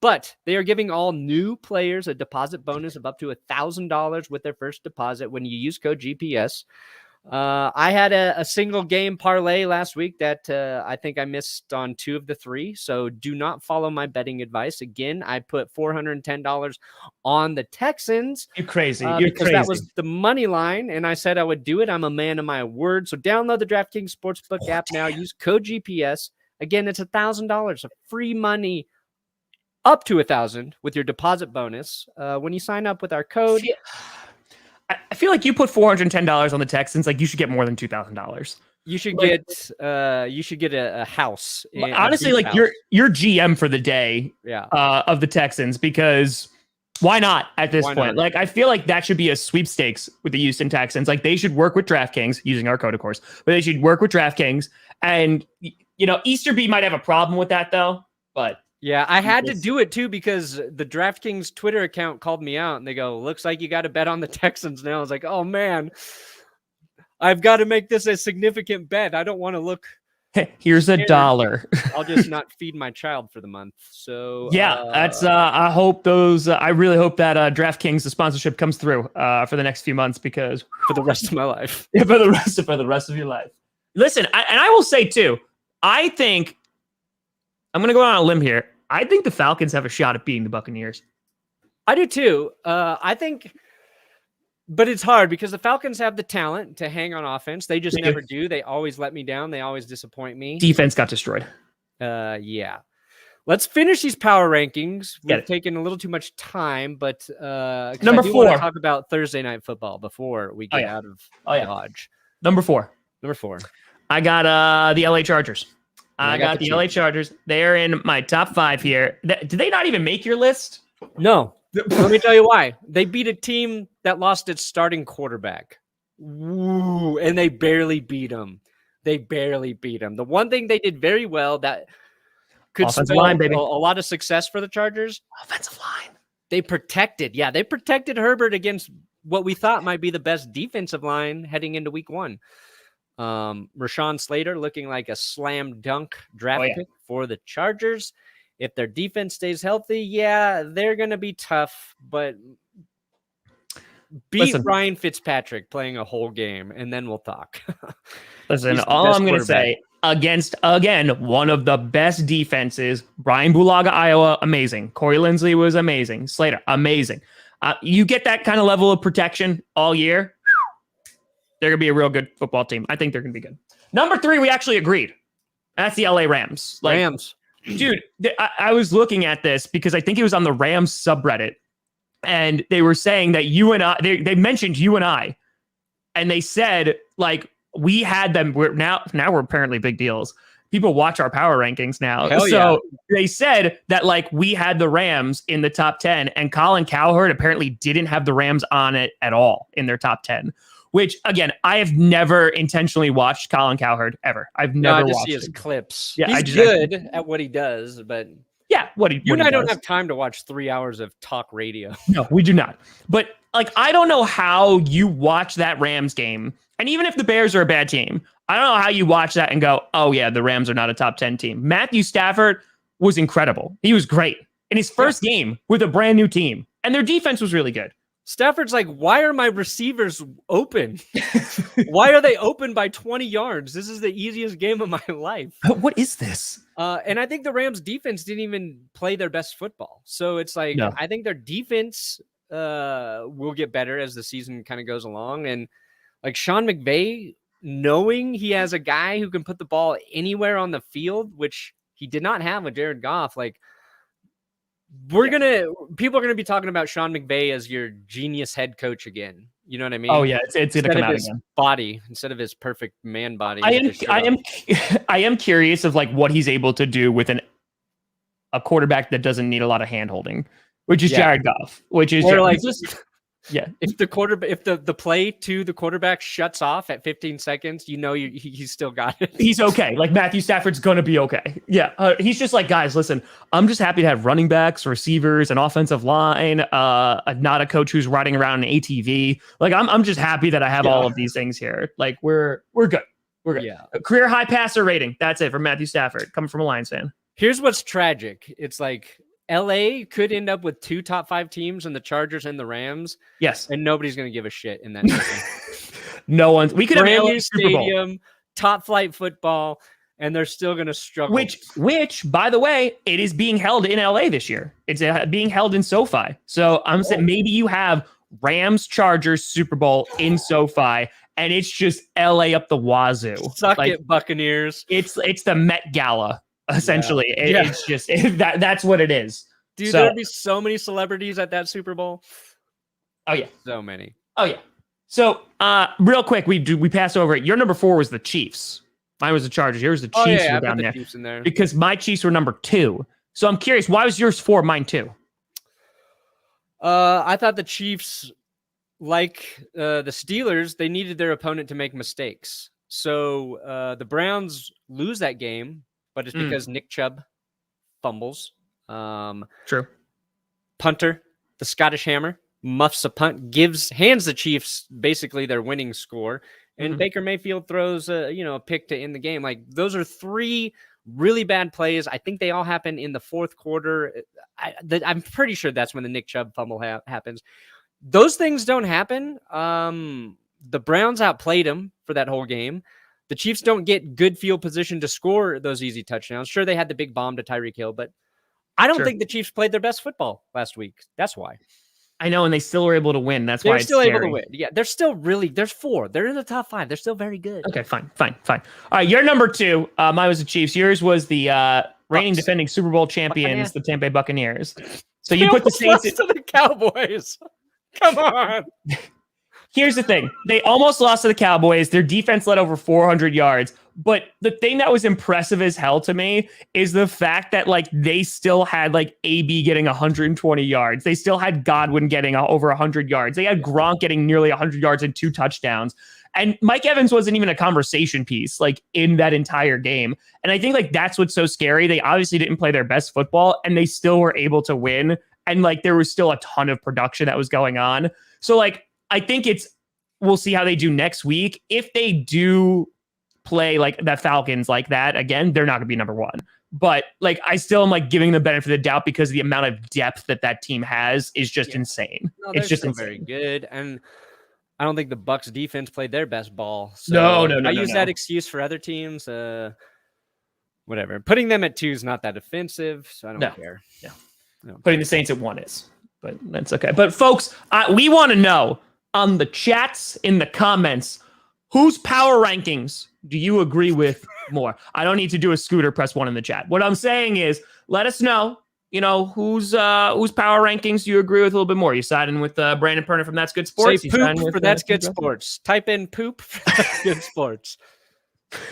But they are giving all new players a deposit bonus of up to $1,000 with their first deposit when you use code GPS. I had a single game parlay last week that I think I missed on 2 of the 3. So do not follow my betting advice. Again, I put $410 on the Texans. You're crazy. Because that was the money line, and I said I would do it. I'm a man of my word. So download the DraftKings Sportsbook app now. Use code GPS. Again, it's $1,000 of free money. Up to $1,000 with your deposit bonus when you sign up with our code. I feel like you put $410 on the Texans. You should get more than $2,000. You should get a house. Honestly, you're GM for the day. Of the Texans, because why not at this point? Not? I feel like that should be a sweepstakes with the Houston Texans. They should work with DraftKings using our code, of course, but they should work with DraftKings. And Easterby might have a problem with that though, but. Yeah, I had to do it too because the DraftKings Twitter account called me out and they go, looks like you got to bet on the Texans now. I was like, oh man, I've got to make this a significant bet. I don't want to look. Here's $1. I'll just not feed my child for the month. So yeah, that's, I hope I really hope that DraftKings, the sponsorship comes through for the next few months, because for the rest of my life, for the rest of your life. Listen, I will say too, I think I'm going to go on a limb here. I think the Falcons have a shot at beating the Buccaneers. I do too. I think, but it's hard because the Falcons have the talent to hang on offense. They just never do. They always let me down. They always disappoint me. Defense got destroyed. Yeah. Let's finish these power rankings. We've taken a little too much time, but number 4. Want to talk about Thursday night football before we get out of Dodge. Number 4. I got the LA Chargers. I got the LA Chargers. They're in my top 5 here. Did they not even make your list? No. Let me tell you why. They beat a team that lost its starting quarterback. Woo, and they barely beat them. The one thing they did very well that could spell a lot of success for the Chargers. Offensive line. They protected Herbert against what we thought might be the best defensive line heading into week 1. Rashawn Slater looking like a slam dunk draft pick for the Chargers. If their defense stays healthy, they're going to be tough, but beat Ryan Fitzpatrick playing a whole game, and then we'll talk. Listen, all I'm going to say, against, again, one of the best defenses, Brian Bulaga, Iowa, amazing. Corey Linsley was amazing. Slater, amazing. You get that kind of level of protection all year, they're going to be a real good football team. I think they're going to be good. Number 3, we actually agreed. That's the LA Rams. Rams. Dude, I was looking at this because I think it was on the Rams subreddit, and they were saying that you and I, they mentioned you and I, and they said, like, we had them. Now we're apparently big deals. People watch our power rankings now. They said that, like, we had the Rams in the top 10, and Colin Cowherd apparently didn't have the Rams on it at all in their top 10. Which, again, I have never intentionally watched Colin Cowherd ever. I've never watched his clips. Yeah, he's good at what he does, but you and I don't have time to watch 3 hours of talk radio. No, we do not. But, like, I don't know how you watch that Rams game, and even if the Bears are a bad team, I don't know how you watch that and go, oh yeah, the Rams are not a top 10 team. Matthew Stafford was incredible. He was great in his first game with a brand new team, and their defense was really good. Stafford's like, why are my receivers open? Why are they open by 20 yards? This is the easiest game of my life. What is this? And I think the Rams defense didn't even play their best football. So it's like, I think their defense will get better as the season kind of goes along. And like Sean McVay, knowing he has a guy who can put the ball anywhere on the field, which he did not have with Jared Goff, like, people are gonna be talking about Sean McVay as your genius head coach again. You know what I mean? Oh yeah, it's gonna come out again. Body instead of his perfect man body. I am curious of like what he's able to do with a quarterback that doesn't need a lot of hand holding, which is Jared Goff. Which is if the play to the quarterback shuts off at 15 seconds, he's still got it. He's okay. Like Matthew Stafford's gonna be okay. Yeah, he's just like, guys, listen, I'm just happy to have running backs, receivers, an offensive line. Not a coach who's riding around an ATV. Like I'm just happy that I have all of these things here. Like we're good. We're good. Yeah. Career high passer rating. That's it for Matthew Stafford, coming from a Lions fan. Here's what's tragic. It's like LA could end up with 2 top 5 teams in the Chargers and the Rams. Yes. And nobody's going to give a shit in that. No one's. We could have brand new stadium, top flight football, and they're still going to struggle. Which, by the way, it is being held in LA this year. It's being held in SoFi. So I'm saying maybe you have Rams Chargers Super Bowl in SoFi, and it's just LA up the wazoo. Suck it, Buccaneers. It's the Met Gala. Essentially, it's just that's what it is. Dude, there'd be so many celebrities at that Super Bowl. Oh yeah, so many. Oh yeah. So real quick, we passed over it. Your number 4 was the Chiefs. Mine was the Chargers. Yours the Chiefs were down there. Chiefs in there because my Chiefs were number 2. So I'm curious, why was yours 4, mine 2? I thought the Chiefs, like the Steelers, they needed their opponent to make mistakes. So the Browns lose that game. But it's because Nick Chubb fumbles. True. Punter, the Scottish Hammer, muffs a punt, hands the Chiefs basically their winning score. And Baker Mayfield throws a pick to end the game. Like those are 3 really bad plays. I think they all happen in the fourth quarter. I'm pretty sure that's when the Nick Chubb fumble happens. Those things don't happen. The Browns outplayed them for that whole game. The Chiefs don't get good field position to score those easy touchdowns. Sure, they had the big bomb to Tyreek Hill, but I don't think the Chiefs played their best football last week. That's why. I know, and they still were able to win. That's why they're it's still scary. able to win. Yeah, they're still there's 4. They're in the top 5. They're still very good. Okay, fine. All right, your number 2. Mine was the Chiefs. Yours was the reigning defending Super Bowl champions, the Tampa Bay Buccaneers. So you put the Saints to the Cowboys. Come on. Here's the thing. They almost lost to the Cowboys. Their defense led over 400 yards. But the thing that was impressive as hell to me is the fact that like they still had like AB getting 120 yards. They still had Godwin getting over 100 yards. They had Gronk getting nearly 100 yards and 2 touchdowns. And Mike Evans wasn't even a conversation piece like in that entire game. And I think like that's what's so scary. They obviously didn't play their best football and they still were able to win. And like there was still a ton of production that was going on. So like I think we'll see how they do next week. If they do play like the Falcons like that again, they're not going to be number 1. But like I still am like giving the benefit of the doubt because the amount of depth that team has is just insane. No, it's just very good. And I don't think the Bucks defense played their best ball. So no. I use that excuse for other teams. Whatever. Putting them at 2 is not that offensive, so I don't care. Yeah. Putting the Saints at 1 is, but that's okay. But folks, we want to know on the chats, in the comments, whose power rankings do you agree with more? I don't need to do a Scooter press 1 in the chat. What I'm saying is, let us know, whose power rankings do you agree with a little bit more? You siding with Brandon Perna from That's Good Sports? Say poop for That's Good Sports. Type in poop for That's Good Sports.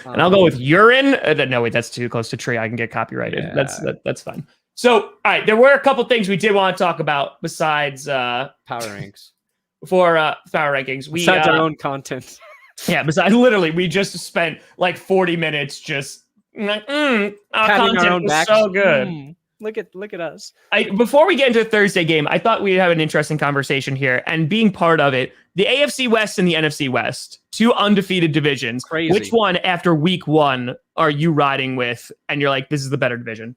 And I'll go with urine. No, wait, that's too close to tree. I can get copyrighted. Yeah. That's fine. So, all right, there were a couple things we did want to talk about besides power ranks. For power rankings, besides our own content. Yeah, besides literally, we just spent like 40 minutes just our content was so good. Look at us. Before we get into the Thursday game, I thought we'd have an interesting conversation here, and being part of it, the AFC West and the NFC West, 2 undefeated divisions. Crazy. Which one after week 1 are you riding with? And you're like, this is the better division.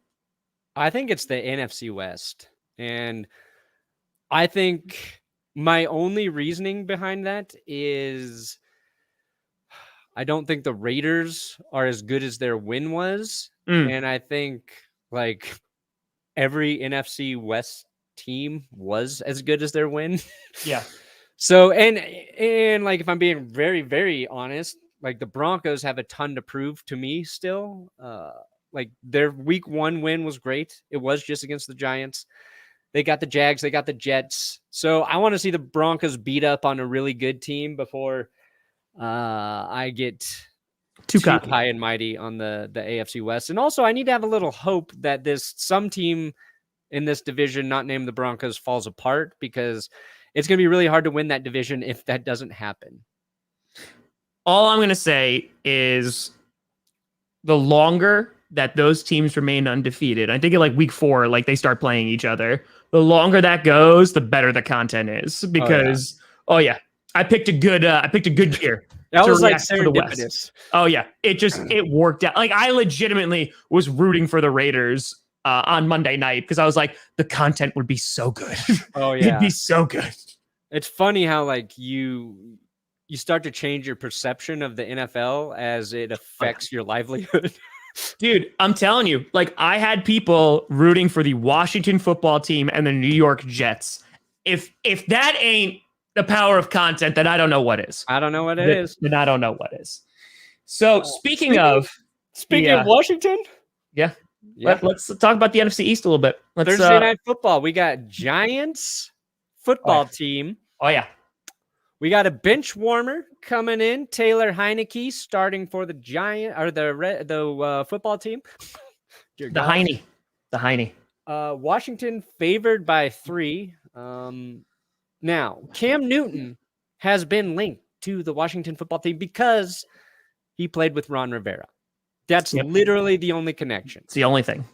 I think it's the NFC West, and I think my only reasoning behind that is I don't think the Raiders are as good as their win was. And I think like every NFC West team was as good as their win. Yeah. So, and like, if I'm being very, very honest, like the Broncos have a ton to prove to me still. Like their week 1 win was great. It was just against the Giants. They got the Jags, they got the Jets. So I want to see the Broncos beat up on a really good team before I get too high and mighty on the AFC West. And also I need to have a little hope that some team in this division, not named the Broncos, falls apart, because it's going to be really hard to win that division if that doesn't happen. All I'm going to say is the longer that those teams remain undefeated, I think at like week 4, like they start playing each other, the longer that goes, the better the content is, because I picked a good year. That was like serendipitous. Oh yeah. It worked out. Like I legitimately was rooting for the Raiders on Monday night because I was like, the content would be so good. Oh yeah. It'd be so good. It's funny how like you start to change your perception of the NFL as it affects your livelihood. Dude, I'm telling you, like I had people rooting for the Washington football team and the New York Jets. If that ain't the power of content, then I don't know what is. I don't know what it is. Then I don't know what is. So speaking of Washington, let's talk about the NFC East a little bit. Thursday night football. We got Giants football team. Oh yeah. We got a bench warmer coming in, Taylor Heineke, starting for the Giant or the football team. The Heine. Washington favored by 3. Now, Cam Newton has been linked to the Washington football team because he played with Ron Rivera. That's literally the only connection. It's the only thing.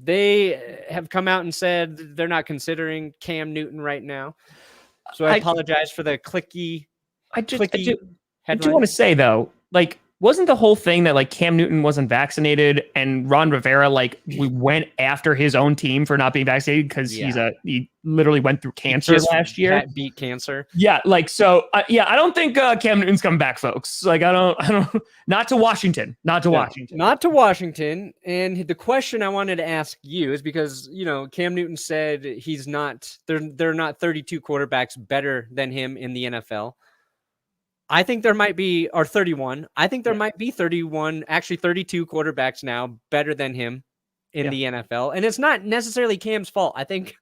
They have come out and said they're not considering Cam Newton right now. So I apologize for the clicky. I do want to say though, like wasn't the whole thing that like Cam Newton wasn't vaccinated and Ron Rivera we went after his own team for not being vaccinated because he literally went through cancer last year. Beat cancer. Yeah, I don't think Cam Newton's coming back, folks. Like I don't not to Washington. Not to Washington. And the question I wanted to ask you is because, Cam Newton said he's not they're not 32 quarterbacks better than him in the NFL. I think there might be, or 31. I think there might be 31, actually 32 quarterbacks now better than him in the NFL. And it's not necessarily Cam's fault. I think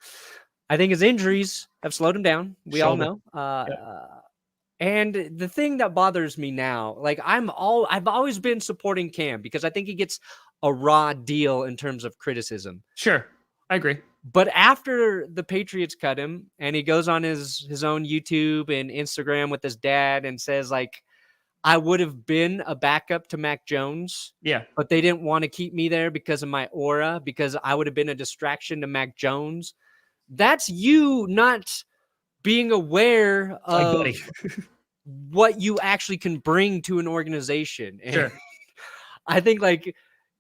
his injuries have slowed him down. We all know. And the thing that bothers me now, like I've always been supporting Cam because I think he gets a raw deal in terms of criticism. Sure. I agree. But after the Patriots cut him and he goes on his own YouTube and Instagram with his dad and says, like, I would have been a backup to Mac Jones. Yeah. But they didn't want to keep me there because of my aura, because I would have been a distraction to Mac Jones. That's you not being aware of what you actually can bring to an organization. And sure. I think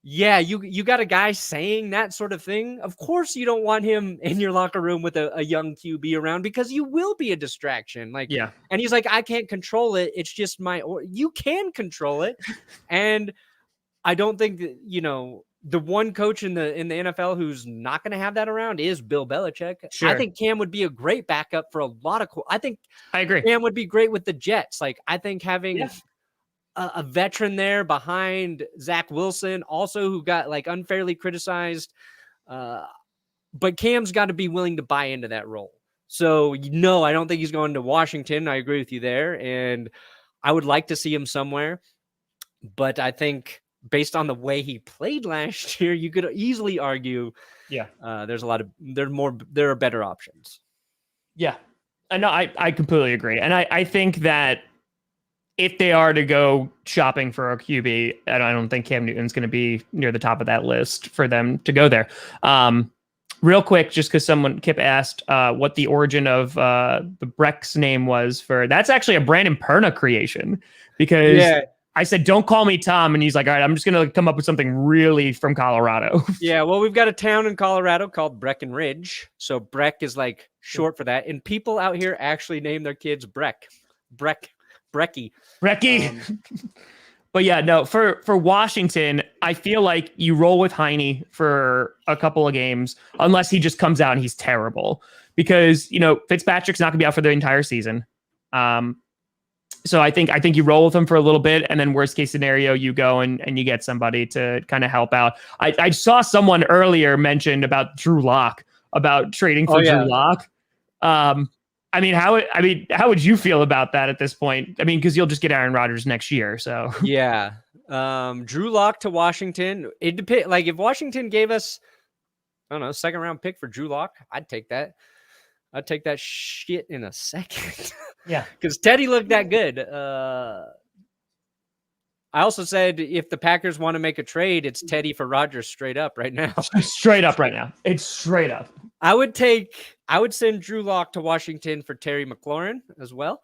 you got a guy saying that sort of thing. Of course, you don't want him in your locker room with a young QB around because you will be a distraction. And he's like, I can't control it. It's just you can control it. And I don't think that, the one coach in the NFL who's not going to have that around is Bill Belichick. Sure. I think Cam would be a great backup for a lot of I agree. Cam would be great with the Jets. I think having a veteran there behind Zach Wilson, also who got unfairly criticized. But Cam's got to be willing to buy into that role. So, I don't think he's going to Washington. I agree with you there. And I would like to see him somewhere. But I think based on the way he played last year, you could easily argue, there are better options. Yeah. No, I completely agree. And I think that if they are to go shopping for a QB, I don't think Cam Newton's going to be near the top of that list for them to go there. Real quick, just because Kip asked what the origin of the Breck's name was that's actually a Brandon Perna creation because I said, don't call me Tom. And he's like, all right, I'm just going to come up with something really from Colorado. Yeah, well, we've got a town in Colorado called Breckenridge. So Breck is short for that. And people out here actually name their kids Brecky. But yeah, no, for Washington, I feel like you roll with Heine for a couple of games, unless he just comes out and he's terrible. Because, Fitzpatrick's not going to be out for the entire season. So I think you roll with him for a little bit, and then worst case scenario, you go and you get somebody to kind of help out. I saw someone earlier mentioned about Drew Lock, about trading for Drew Lock. How would you feel about that at this point? I mean, because you'll just get Aaron Rodgers next year. So yeah, Drew Lock to Washington. It depends. If Washington gave us, I don't know, second round pick for Drew Lock, I'd take that. I'd take that shit in a second. Yeah, because Teddy looked that good. I also said if the Packers want to make a trade, it's Teddy for Rodgers straight up right now. Straight up right now. It's straight up. I would send Drew Lock to Washington for Terry McLaurin as well.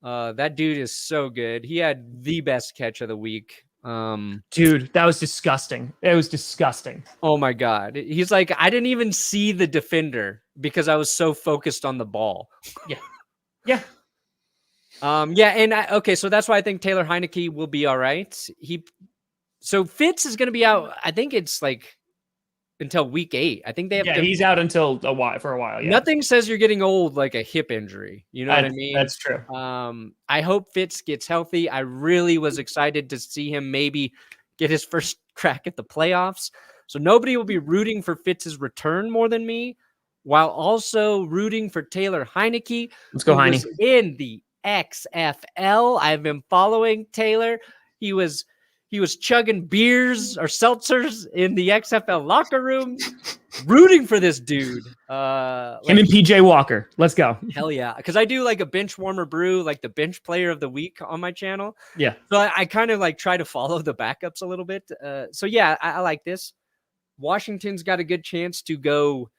That dude is so good. He had the best catch of the week. Dude, that was disgusting. It was disgusting. Oh my God. He's like, I didn't even see the defender because I was so focused on the ball. Yeah. Yeah. So that's why I think Taylor Heineke will be all right. So Fitz is going to be out. I think it's until week 8. I think they have. Yeah, he's out for a while. Yeah. Nothing says you're getting old like a hip injury. You know what I mean? That's true. I hope Fitz gets healthy. I really was excited to see him maybe get his first crack at the playoffs. So nobody will be rooting for Fitz's return more than me, while also rooting for Taylor Heineke. Let's go, Heine. In the XFL. I've been following Taylor. He was chugging beers or seltzers in the XFL locker room, rooting for this dude. Him and PJ Walker. Let's go. Hell yeah. Because I do a bench warmer brew, the bench player of the week on my channel. Yeah. So I kind of try to follow the backups a little bit. So yeah, I like this. Washington's got a good chance to go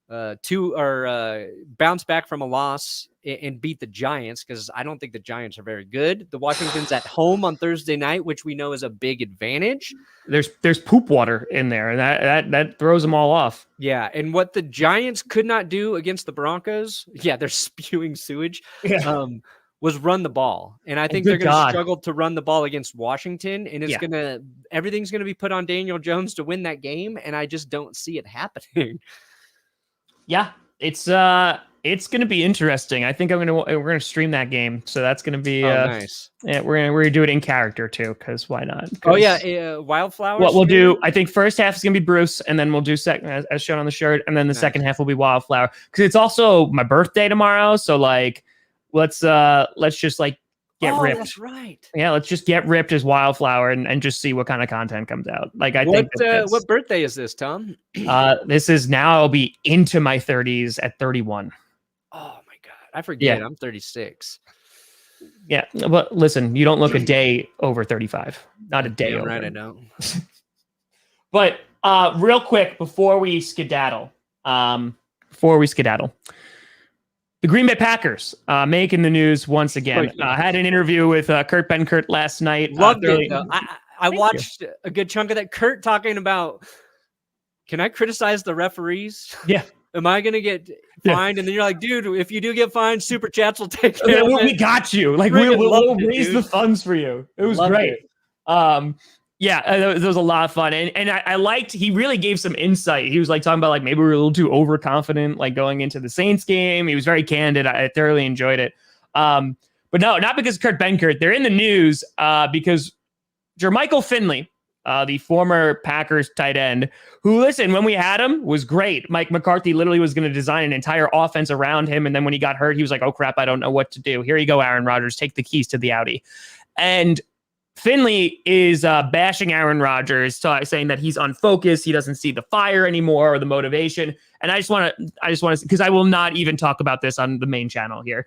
bounce back from a loss and beat the Giants, because I don't think the Giants are very good. The Washington's at home on Thursday night, which we know is a big advantage. There's poop water in there, and that throws them all off. Yeah, and what the Giants could not do against the Broncos, they're spewing sewage, was run the ball. And I think they're going to struggle to run the ball against Washington, and everything's going to be put on Daniel Jones to win that game, and I just don't see it happening. Yeah, it's going to be interesting. I think we're going to stream that game, so that's going to be nice. Yeah, we're going to do it in character too, because why not? Wildflowers. What we'll do, I think first half is going to be Bruce, and then we'll do second as shown on the shirt, and then the second half will be Wildflower, because it's also my birthday tomorrow. So like, let's just like get ripped. That's right. Yeah, let's just get ripped as Wildflower and just see what kind of content comes out. Like I think what birthday is this, Tom? This is now I'll be into my 30s at 31. Oh my God. I forget. I'm 36. Yeah. But listen, you don't look a day over 35. Not a day over. Right, I don't. But real quick, before we skedaddle, the Green Bay Packers making the news once again. Had an interview with Kurt Benkert last night. Loved it. I watched a good chunk of that. Kurt talking about, can I criticize the referees? Yeah. Am I going to get fined? And then you're like, dude, if you do get fined, Super Chats will take care of it. We got you. Like, we'll raise the funds for you. It was great. It was a lot of fun. And I liked, he really gave some insight. He was like talking about like, maybe we were a little too overconfident, like going into the Saints game. He was very candid. I thoroughly enjoyed it. But no, not because of Kurt Benkert. They're in the news because Jermichael Finley, the former Packers tight end, who, listen, when we had him, was great. Mike McCarthy literally was going to design an entire offense around him. And then when he got hurt, he was like, oh, crap, I don't know what to do. Here you go, Aaron Rodgers. Take the keys to the Audi. And Finley is bashing Aaron Rodgers, saying that he's unfocused. He doesn't see the fire anymore or the motivation. And I just want to, because I will not even talk about this on the main channel here.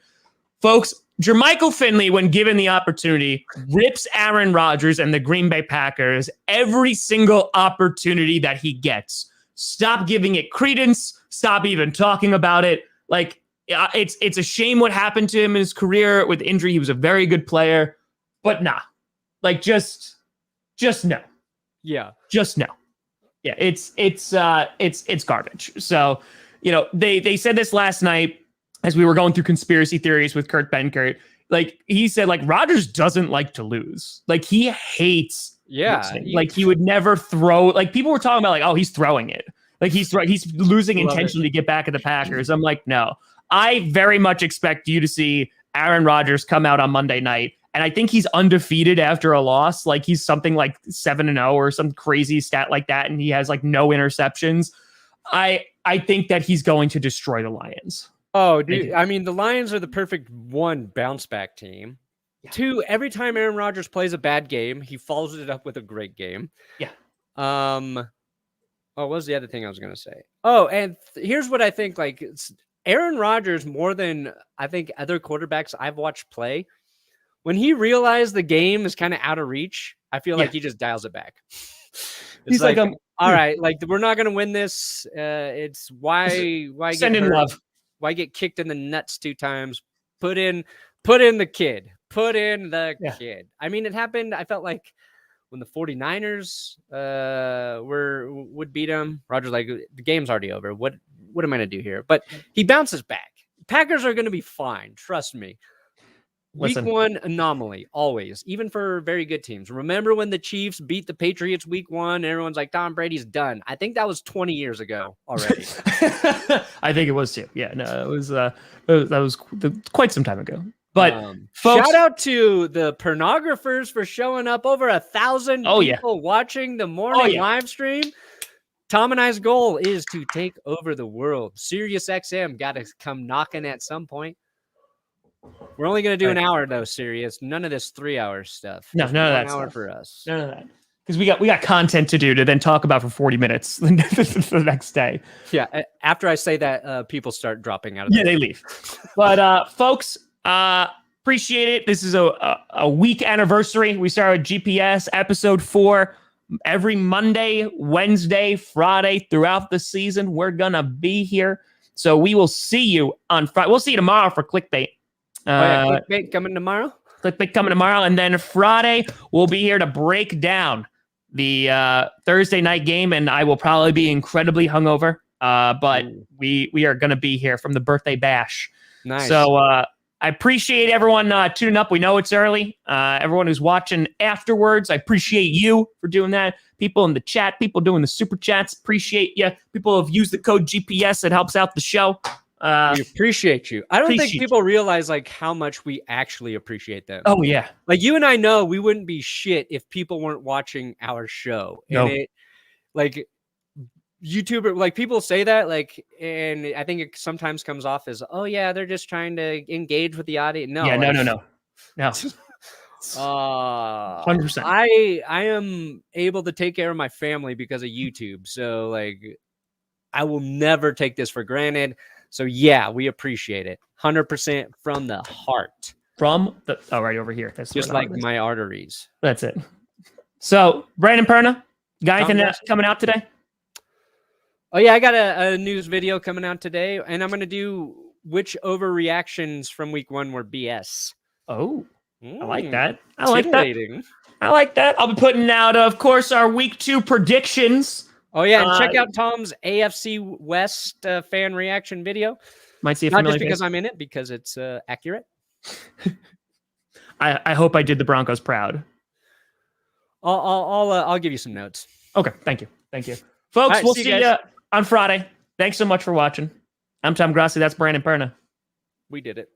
Folks, Jermichael Finley, when given the opportunity, rips Aaron Rodgers and the Green Bay Packers every single opportunity that he gets. Stop giving it credence. Stop even talking about it. Like, it's a shame what happened to him in his career with injury. He was a very good player, but nah. Like, just no. Yeah. Just no. Yeah, it's garbage. So, they said this last night as we were going through conspiracy theories with Kurt Benkert. Like, he said, like, Rodgers doesn't like to lose. Like, he hates losing. Like, he would never throw. Like, people were talking about, like, oh, he's throwing it. Like, he's losing intentionally to get back at the Packers. I'm like, no. I very much expect you to see Aaron Rodgers come out on Monday night. And I think he's undefeated after a loss. Like, he's something like 7-0 or some crazy stat like that. And he has like no interceptions. I think that he's going to destroy the Lions. Oh, dude. I mean, the Lions are the perfect one bounce back team. Yeah. Two, every time Aaron Rodgers plays a bad game, he follows it up with a great game. Yeah. What was the other thing I was going to say? Oh, and here's what I think. Like, Aaron Rodgers, more than I think other quarterbacks I've watched play, when he realized the game is kind of out of reach, I feel like he just dials it back. He's like, all right, like, we're not going to win this. It's why send in love. Why get kicked in the nuts 2 times? Put in the kid. Put in the kid. I mean, it happened. I felt like when the 49ers would beat him, Rodgers like, the game's already over. What am I going to do here? But he bounces back. Packers are going to be fine. Trust me. Listen. Week 1 anomaly, always, even for very good teams. Remember when the Chiefs beat the Patriots week 1? Everyone's like, Tom Brady's done. I think that was 20 years ago already. I think it was too. Yeah, no, it was that was quite some time ago. But folks, shout out to the pornographers for showing up. Over 1,000 people watching the morning live stream. Tom and I's goal is to take over the world. SiriusXM got to come knocking at some point. We're only going to do an hour though, Sirius. None of this 3-hour stuff. No, none of that hour stuff. For us. None of that. Because we got content to do to then talk about for 40 minutes the next day. Yeah. After I say that, people start dropping out. They leave. But folks, appreciate it. This is a week anniversary. We started GPS episode 4 every Monday, Wednesday, Friday throughout the season. We're gonna be here. So we will see you on Friday. We'll see you tomorrow for clickbait. Clickbait coming tomorrow. Clickbait coming tomorrow, and then Friday we'll be here to break down the Thursday night game, and I will probably be incredibly hungover. But we are going to be here from the birthday bash. Nice. So I appreciate everyone tuning up. We know it's early. Everyone who's watching afterwards, I appreciate you for doing that. People in the chat, people doing the super chats, appreciate you. People have used the code GPS. It helps out the show. We appreciate you. I don't think people realize like how much we actually appreciate them. Oh yeah. Like you and I know we wouldn't be shit if people weren't watching our show. No. And it like YouTuber, like people say that, like, and I think it sometimes comes off as, oh yeah, they're just trying to engage with the audience. No, yeah, like, no. 100%. I am able to take care of my family because of YouTube. So like, I will never take this for granted. So yeah, we appreciate it. 100% from the heart. Right over here. That's just like my arteries. That's it. So Brandon Perna, guy coming out today. Oh yeah, I got a news video coming out today, and I'm gonna do which overreactions from week 1 were BS. Oh, I like that. I like that. I'll be putting out, of course, our week 2 predictions. Oh yeah, and check out Tom's AFC West fan reaction video. Might see a not familiar just because face. I'm in it, because it's accurate. I hope I did the Broncos proud. I'll give you some notes. Okay, thank you, folks. Right, we'll see you on Friday. Thanks so much for watching. I'm Tom Grossi. That's Brandon Perna. We did it.